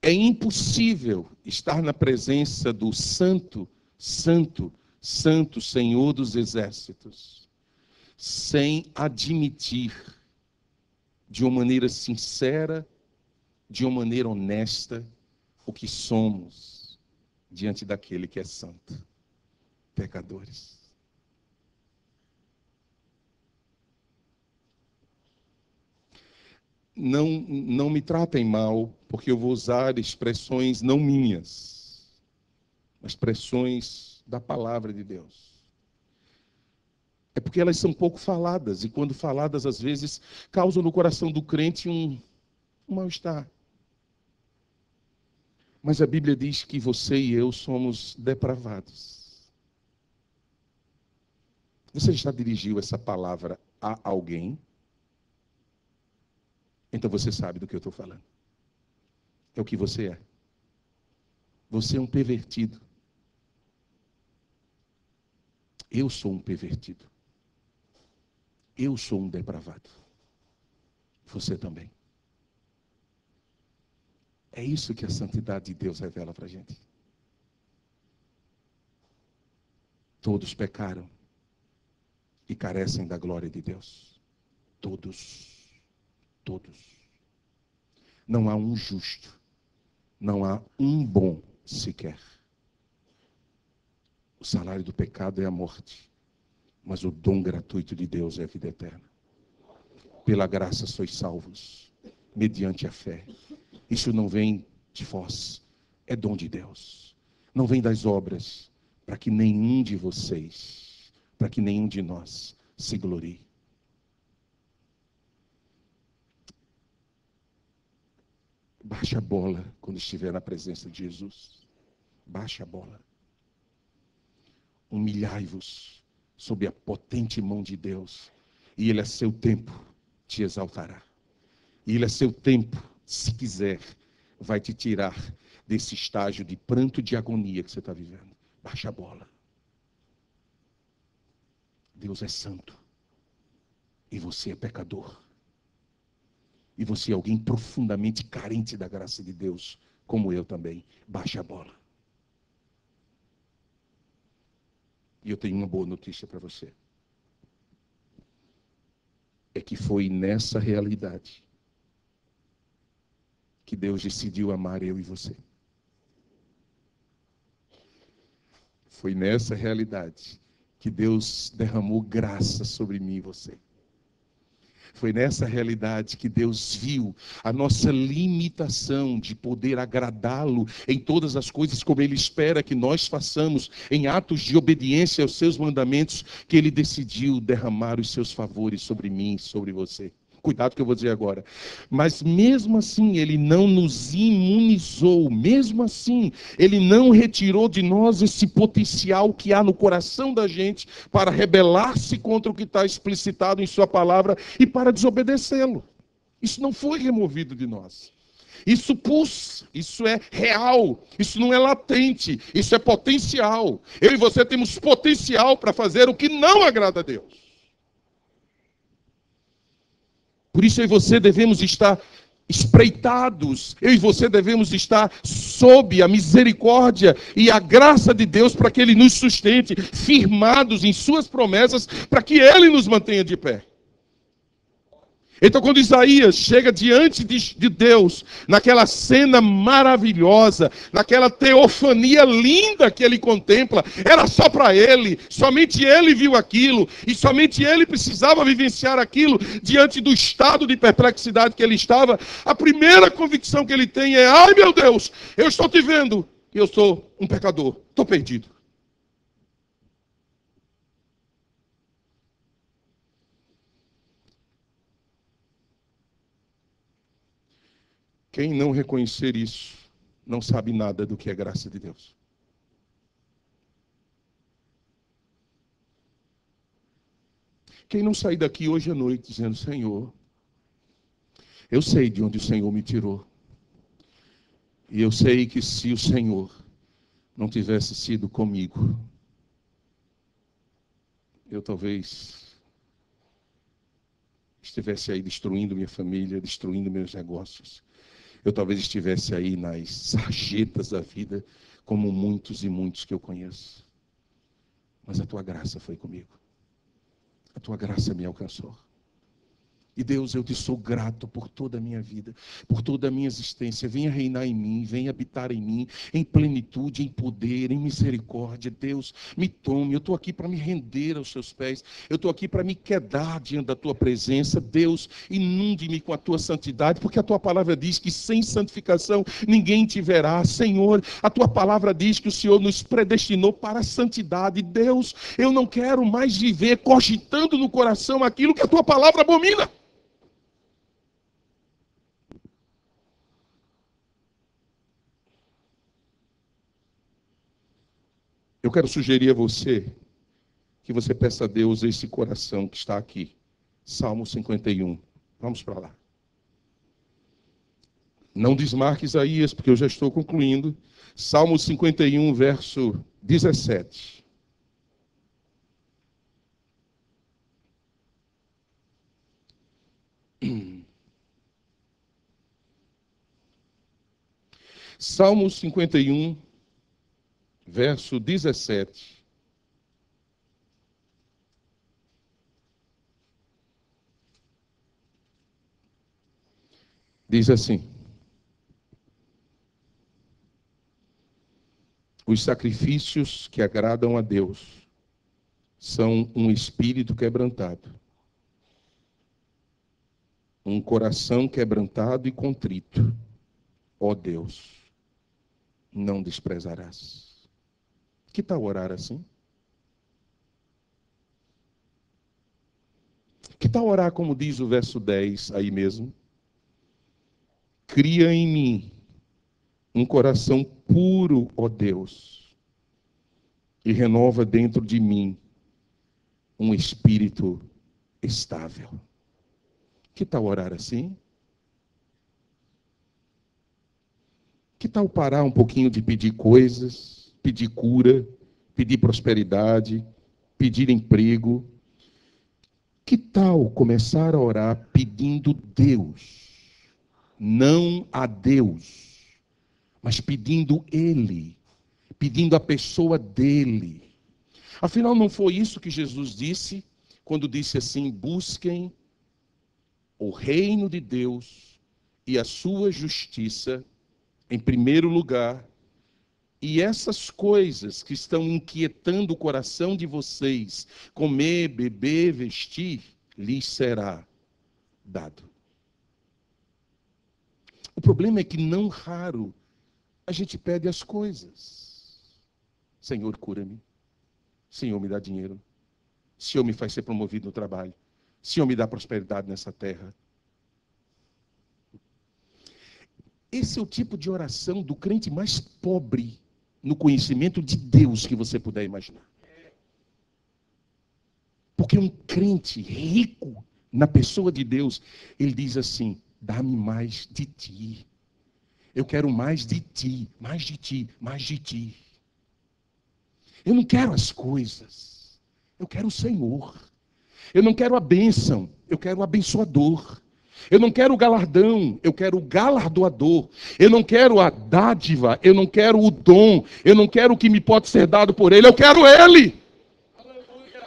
é impossível estar na presença do Santo, Santo, Santo Senhor dos Exércitos, sem admitir de uma maneira sincera, de uma maneira honesta, o que somos diante daquele que é santo. Pecadores. Não me tratem mal, porque eu vou usar expressões não minhas, mas expressões da palavra de Deus. É porque elas são pouco faladas, e quando faladas, às vezes, causam no coração do crente um mal-estar. Mas a Bíblia diz que você e eu somos depravados. Você já dirigiu essa palavra a alguém? Então você sabe do que eu estou falando. É o que você é. Você é um pervertido. eu sou um pervertido. Eu sou um depravado. Você também. É isso que a santidade de Deus revela para a gente. Todos pecaram e carecem da glória de Deus. Todos. Todos. Não há um justo. Não há um bom sequer. O salário do pecado é a morte. Mas o dom gratuito de Deus é a vida eterna. Pela graça sois salvos, mediante a fé. Isso não vem de vós, é dom de Deus. Não vem das obras, para que nenhum de vocês, para que nenhum de nós se glorie. Baixa a bola quando estiver na presença de Jesus. Baixa a bola. Humilhai-vos sob a potente mão de Deus, e Ele a seu tempo te exaltará. E Ele a seu tempo, se quiser, vai te tirar desse estágio de pranto, de agonia que você está vivendo. Baixa a bola. Deus é santo. E você é pecador. E você é alguém profundamente carente da graça de Deus, como eu também. Baixa a bola. E eu tenho uma boa notícia para você. É que foi nessa realidade que Deus decidiu amar eu e você. Foi nessa realidade que Deus derramou graça sobre mim e você. Foi nessa realidade que Deus viu a nossa limitação de poder agradá-lo em todas as coisas como Ele espera que nós façamos, em atos de obediência aos seus mandamentos, que Ele decidiu derramar os seus favores sobre mim e sobre você. Cuidado que eu vou dizer agora. Mas mesmo assim, Ele não nos imunizou. Mesmo assim, Ele não retirou de nós esse potencial que há no coração da gente para rebelar-se contra o que está explicitado em Sua palavra e para desobedecê-lo. Isso não foi removido de nós. Isso pulsa, isso é real, isso não é latente, isso é potencial. Eu e você temos potencial para fazer o que não agrada a Deus. Por isso eu e você devemos estar espreitados, eu e você devemos estar sob a misericórdia e a graça de Deus para que Ele nos sustente, firmados em Suas promessas, para que Ele nos mantenha de pé. Então, quando Isaías chega diante de Deus, naquela cena maravilhosa, naquela teofania linda que ele contempla, era só para ele, somente ele viu aquilo, e somente ele precisava vivenciar aquilo diante do estado de perplexidade que ele estava. A primeira convicção que ele tem é: ai meu Deus, eu estou te vendo, e eu sou um pecador, estou perdido. Quem não reconhecer isso, não sabe nada do que é graça de Deus. Quem não sair daqui hoje à noite dizendo: Senhor, eu sei de onde o Senhor me tirou. E eu sei que se o Senhor não tivesse sido comigo, eu talvez estivesse aí destruindo minha família, destruindo meus negócios. Eu talvez estivesse aí nas sarjetas da vida, como muitos e muitos que eu conheço. Mas a Tua graça foi comigo. A Tua graça me alcançou. E Deus, eu te sou grato por toda a minha vida, por toda a minha existência. Venha reinar em mim, venha habitar em mim, em plenitude, em poder, em misericórdia. Deus, me tome. Eu estou aqui para me render aos Seus pés. Eu estou aqui para me quedar diante da Tua presença. Deus, inunde-me com a Tua santidade, porque a Tua palavra diz que sem santificação ninguém te verá. Senhor, a Tua palavra diz que o Senhor nos predestinou para a santidade. Deus, eu não quero mais viver cogitando no coração aquilo que a Tua palavra abomina. Eu quero sugerir a você que você peça a Deus esse coração que está aqui. Salmo 51. Vamos para lá. Não desmarque Isaías, porque eu já estou concluindo. Salmo 51, verso 17. Salmo 51, verso 17. Diz assim: os sacrifícios que agradam a Deus são um espírito quebrantado, um coração quebrantado e contrito. Ó Deus, não desprezarás. Que tal orar assim? Que tal orar como diz o verso 10 aí mesmo? Cria em mim um coração puro, ó Deus, e renova dentro de mim um espírito estável. Que tal orar assim? Que tal parar um pouquinho de pedir coisas, pedir cura, pedir prosperidade, pedir emprego? Que tal começar a orar pedindo Deus, não a Deus, mas pedindo Ele, pedindo a pessoa dele? Afinal, não foi isso que Jesus disse quando disse assim: busquem o reino de Deus e a sua justiça em primeiro lugar, e essas coisas que estão inquietando o coração de vocês, comer, beber, vestir, lhes será dado. O problema é que não raro a gente pede as coisas. Senhor, cura-me. Senhor, me dá dinheiro. Senhor, me faz ser promovido no trabalho. Senhor, me dá prosperidade nessa terra. Esse é o tipo de oração do crente mais pobre no conhecimento de Deus que você puder imaginar. Porque um crente rico na pessoa de Deus, ele diz assim: dá-me mais de ti. Eu quero mais de ti, mais de ti, mais de ti. Eu não quero as coisas, eu quero o Senhor. Eu não quero a bênção, eu quero o abençoador. Eu não quero o galardão, eu quero o galardoador. Eu não quero a dádiva, eu não quero o dom, eu não quero o que me pode ser dado por ele, eu quero ele.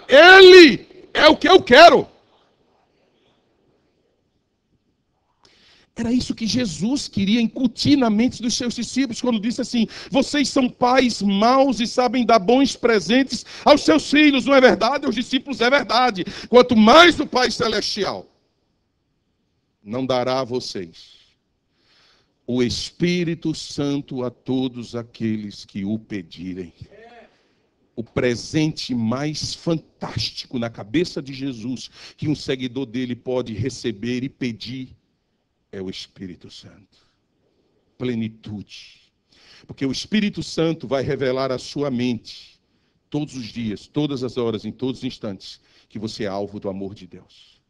Ele é o que eu quero. Era isso que Jesus queria incutir na mente dos seus discípulos quando disse assim: vocês são pais maus e sabem dar bons presentes aos seus filhos. Não é verdade? Aos discípulos é verdade. Quanto mais o Pai Celestial não dará a vocês o Espírito Santo a todos aqueles que o pedirem. O presente mais fantástico na cabeça de Jesus que um seguidor dele pode receber e pedir é o Espírito Santo. Plenitude. Porque o Espírito Santo vai revelar à sua mente, todos os dias, todas as horas, em todos os instantes, que você é alvo do amor de Deus.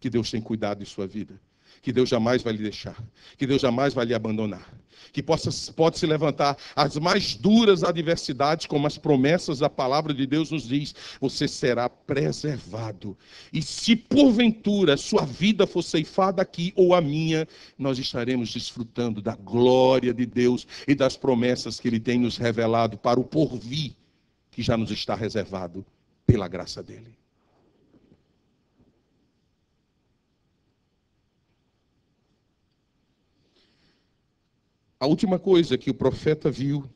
Que Deus tem cuidado de sua vida. Que Deus jamais vai lhe deixar. Que Deus jamais vai lhe abandonar. Que pode se levantar as mais duras adversidades, como as promessas da palavra de Deus nos diz, você será preservado. E se porventura sua vida for ceifada aqui ou a minha, nós estaremos desfrutando da glória de Deus e das promessas que Ele tem nos revelado para o porvir, que já nos está reservado pela graça dEle. A última coisa que o profeta viu,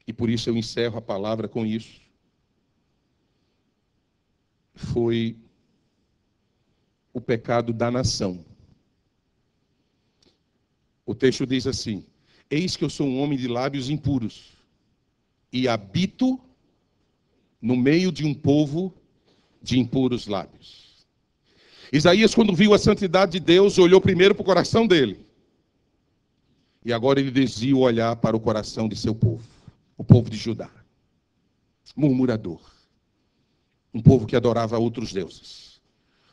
e por isso eu encerro a palavra com isso, foi o pecado da nação. O texto diz assim: eis que eu sou um homem de lábios impuros, e habito no meio de um povo de impuros lábios. Isaías, quando viu a santidade de Deus, olhou primeiro para o coração dele. E agora ele desvia o olhar para o coração de seu povo, o povo de Judá. Murmurador. Um povo que adorava outros deuses.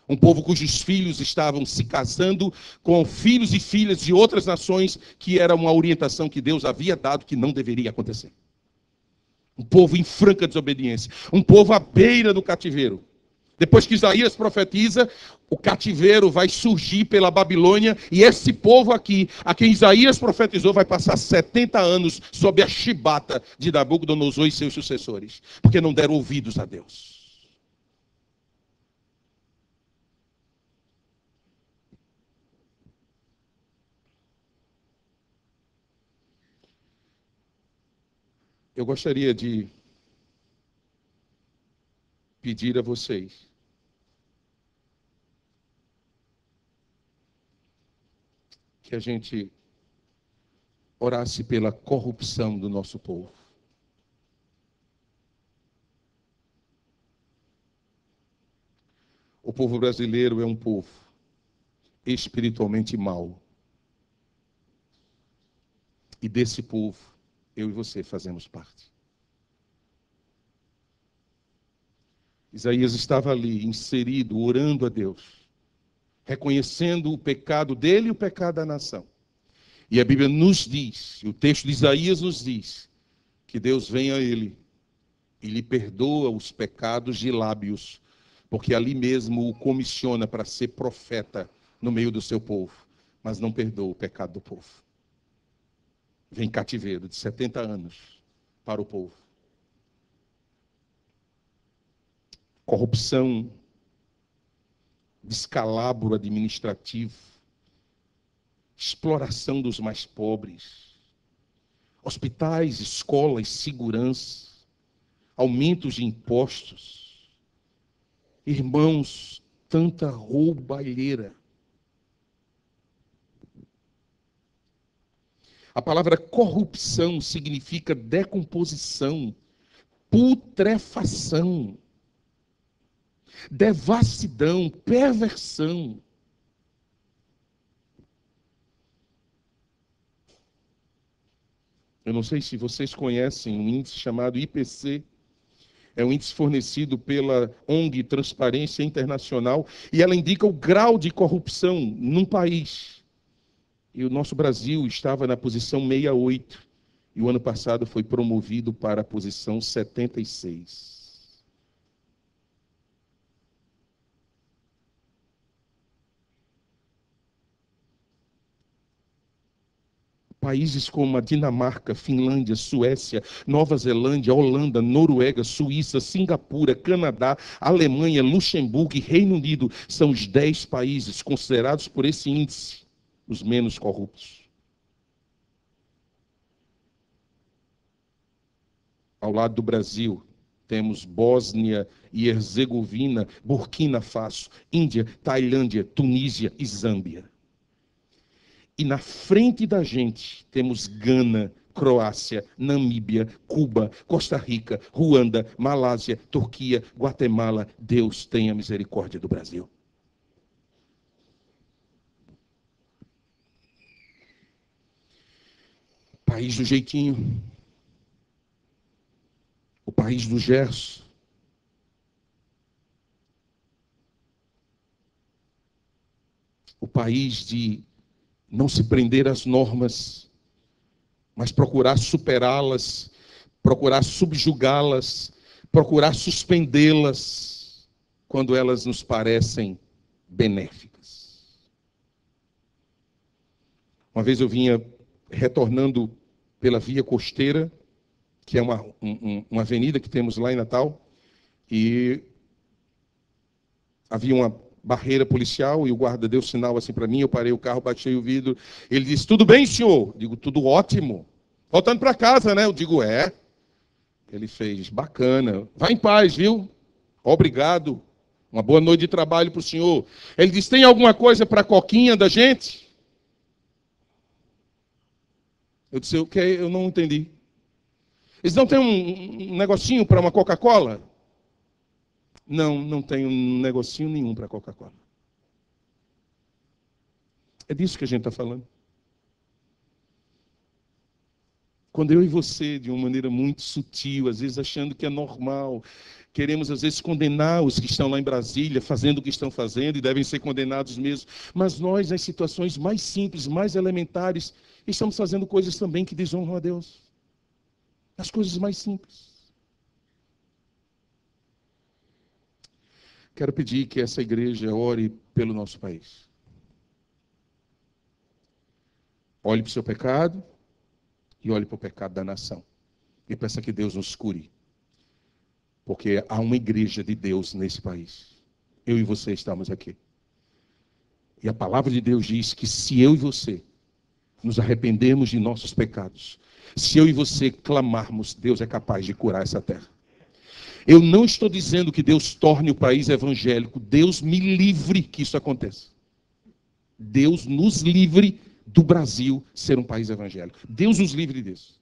Um povo cujos filhos estavam se casando com filhos e filhas de outras nações, que era uma orientação que Deus havia dado que não deveria acontecer. Um povo em franca desobediência. Um povo à beira do cativeiro. Depois que Isaías profetiza, o cativeiro vai surgir pela Babilônia, e esse povo aqui, a quem Isaías profetizou, vai passar 70 anos sob a chibata de Nabucodonosor e seus sucessores, porque não deram ouvidos a Deus. Eu gostaria de pedir a vocês que a gente orasse pela corrupção do nosso povo. O povo brasileiro é um povo espiritualmente mau. E desse povo, eu e você fazemos parte. Isaías estava ali, inserido, orando a Deus, reconhecendo o pecado dele e o pecado da nação. E a Bíblia nos diz, e o texto de Isaías nos diz, que Deus vem a ele e lhe perdoa os pecados de lábios, porque ali mesmo o comissiona para ser profeta no meio do seu povo, mas não perdoa o pecado do povo. Vem cativeiro de 70 anos para o povo. Corrupção, descalabro administrativo, exploração dos mais pobres, hospitais, escolas, segurança, aumentos de impostos. Irmãos, tanta roubalheira. A palavra corrupção significa decomposição, putrefação, devassidão, perversão. Eu não sei se vocês conhecem um índice chamado IPC. É um índice fornecido pela ONG Transparência Internacional e ela indica o grau de corrupção num país. E o nosso Brasil estava na posição 68 e o ano passado foi promovido para a posição 76. Países como a Dinamarca, Finlândia, Suécia, Nova Zelândia, Holanda, Noruega, Suíça, Singapura, Canadá, Alemanha, Luxemburgo e Reino Unido são os 10 países considerados por esse índice os menos corruptos. Ao lado do Brasil, temos Bósnia e Herzegovina, Burkina Faso, Índia, Tailândia, Tunísia e Zâmbia. E na frente da gente temos Gana, Croácia, Namíbia, Cuba, Costa Rica, Ruanda, Malásia, Turquia, Guatemala. Deus tenha misericórdia do Brasil. País do jeitinho. O país do Gerson. O país de não se prender às normas, mas procurar superá-las, procurar subjugá-las, procurar suspendê-las quando elas nos parecem benéficas. Uma vez eu vinha retornando pela Via Costeira, que é uma avenida que temos lá em Natal, e havia uma barreira policial e o guarda deu sinal assim para mim, eu parei o carro, baixei o vidro, ele disse, tudo bem, senhor? Eu digo, tudo ótimo. Voltando para casa, né? Eu digo, é. Ele fez, bacana. Vá em paz, viu? Obrigado. Uma boa noite de trabalho para o senhor. Ele disse, tem alguma coisa para a coquinha da gente? Eu disse, o que? Eu não entendi. Eles não têm um negocinho para uma Coca-Cola? Não, não tem um negocinho nenhum para Coca-Cola. É disso que a gente está falando. Quando eu e você, de uma maneira muito sutil, às vezes achando que é normal, queremos às vezes condenar os que estão lá em Brasília, fazendo o que estão fazendo e devem ser condenados mesmo. Mas nós, nas situações mais simples, mais elementares, estamos fazendo coisas também que desonram a Deus. As coisas mais simples. Quero pedir que essa igreja ore pelo nosso país. Olhe para o seu pecado e olhe para o pecado da nação. E peça que Deus nos cure. Porque há uma igreja de Deus nesse país. Eu e você estamos aqui. E a palavra de Deus diz que se eu e você nos arrependermos de nossos pecados, se eu e você clamarmos, Deus é capaz de curar essa terra. Eu não estou dizendo que Deus torne o país evangélico. Deus me livre que isso aconteça. Deus nos livre do Brasil ser um país evangélico. Deus nos livre disso.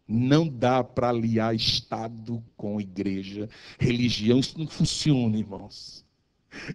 Não dá para aliar Estado com igreja, religião. Isso não funciona, irmãos.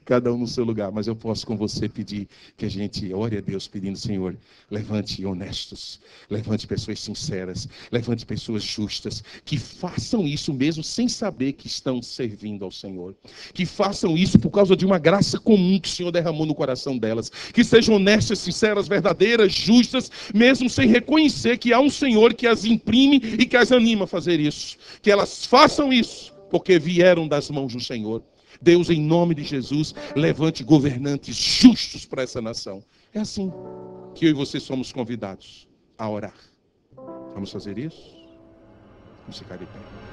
Cada um no seu lugar, mas eu posso com você pedir que a gente ore a Deus pedindo, Senhor, levante honestos, levante pessoas sinceras, levante pessoas justas, que façam isso mesmo sem saber que estão servindo ao Senhor, que façam isso por causa de uma graça comum que o Senhor derramou no coração delas, que sejam honestas, sinceras, verdadeiras, justas, mesmo sem reconhecer que há um Senhor que as imprime e que as anima a fazer isso, que elas façam isso porque vieram das mãos do Senhor. Deus, em nome de Jesus, levante governantes justos para essa nação. É assim que eu e você somos convidados a orar. Vamos fazer isso? Vamos ficar de pé.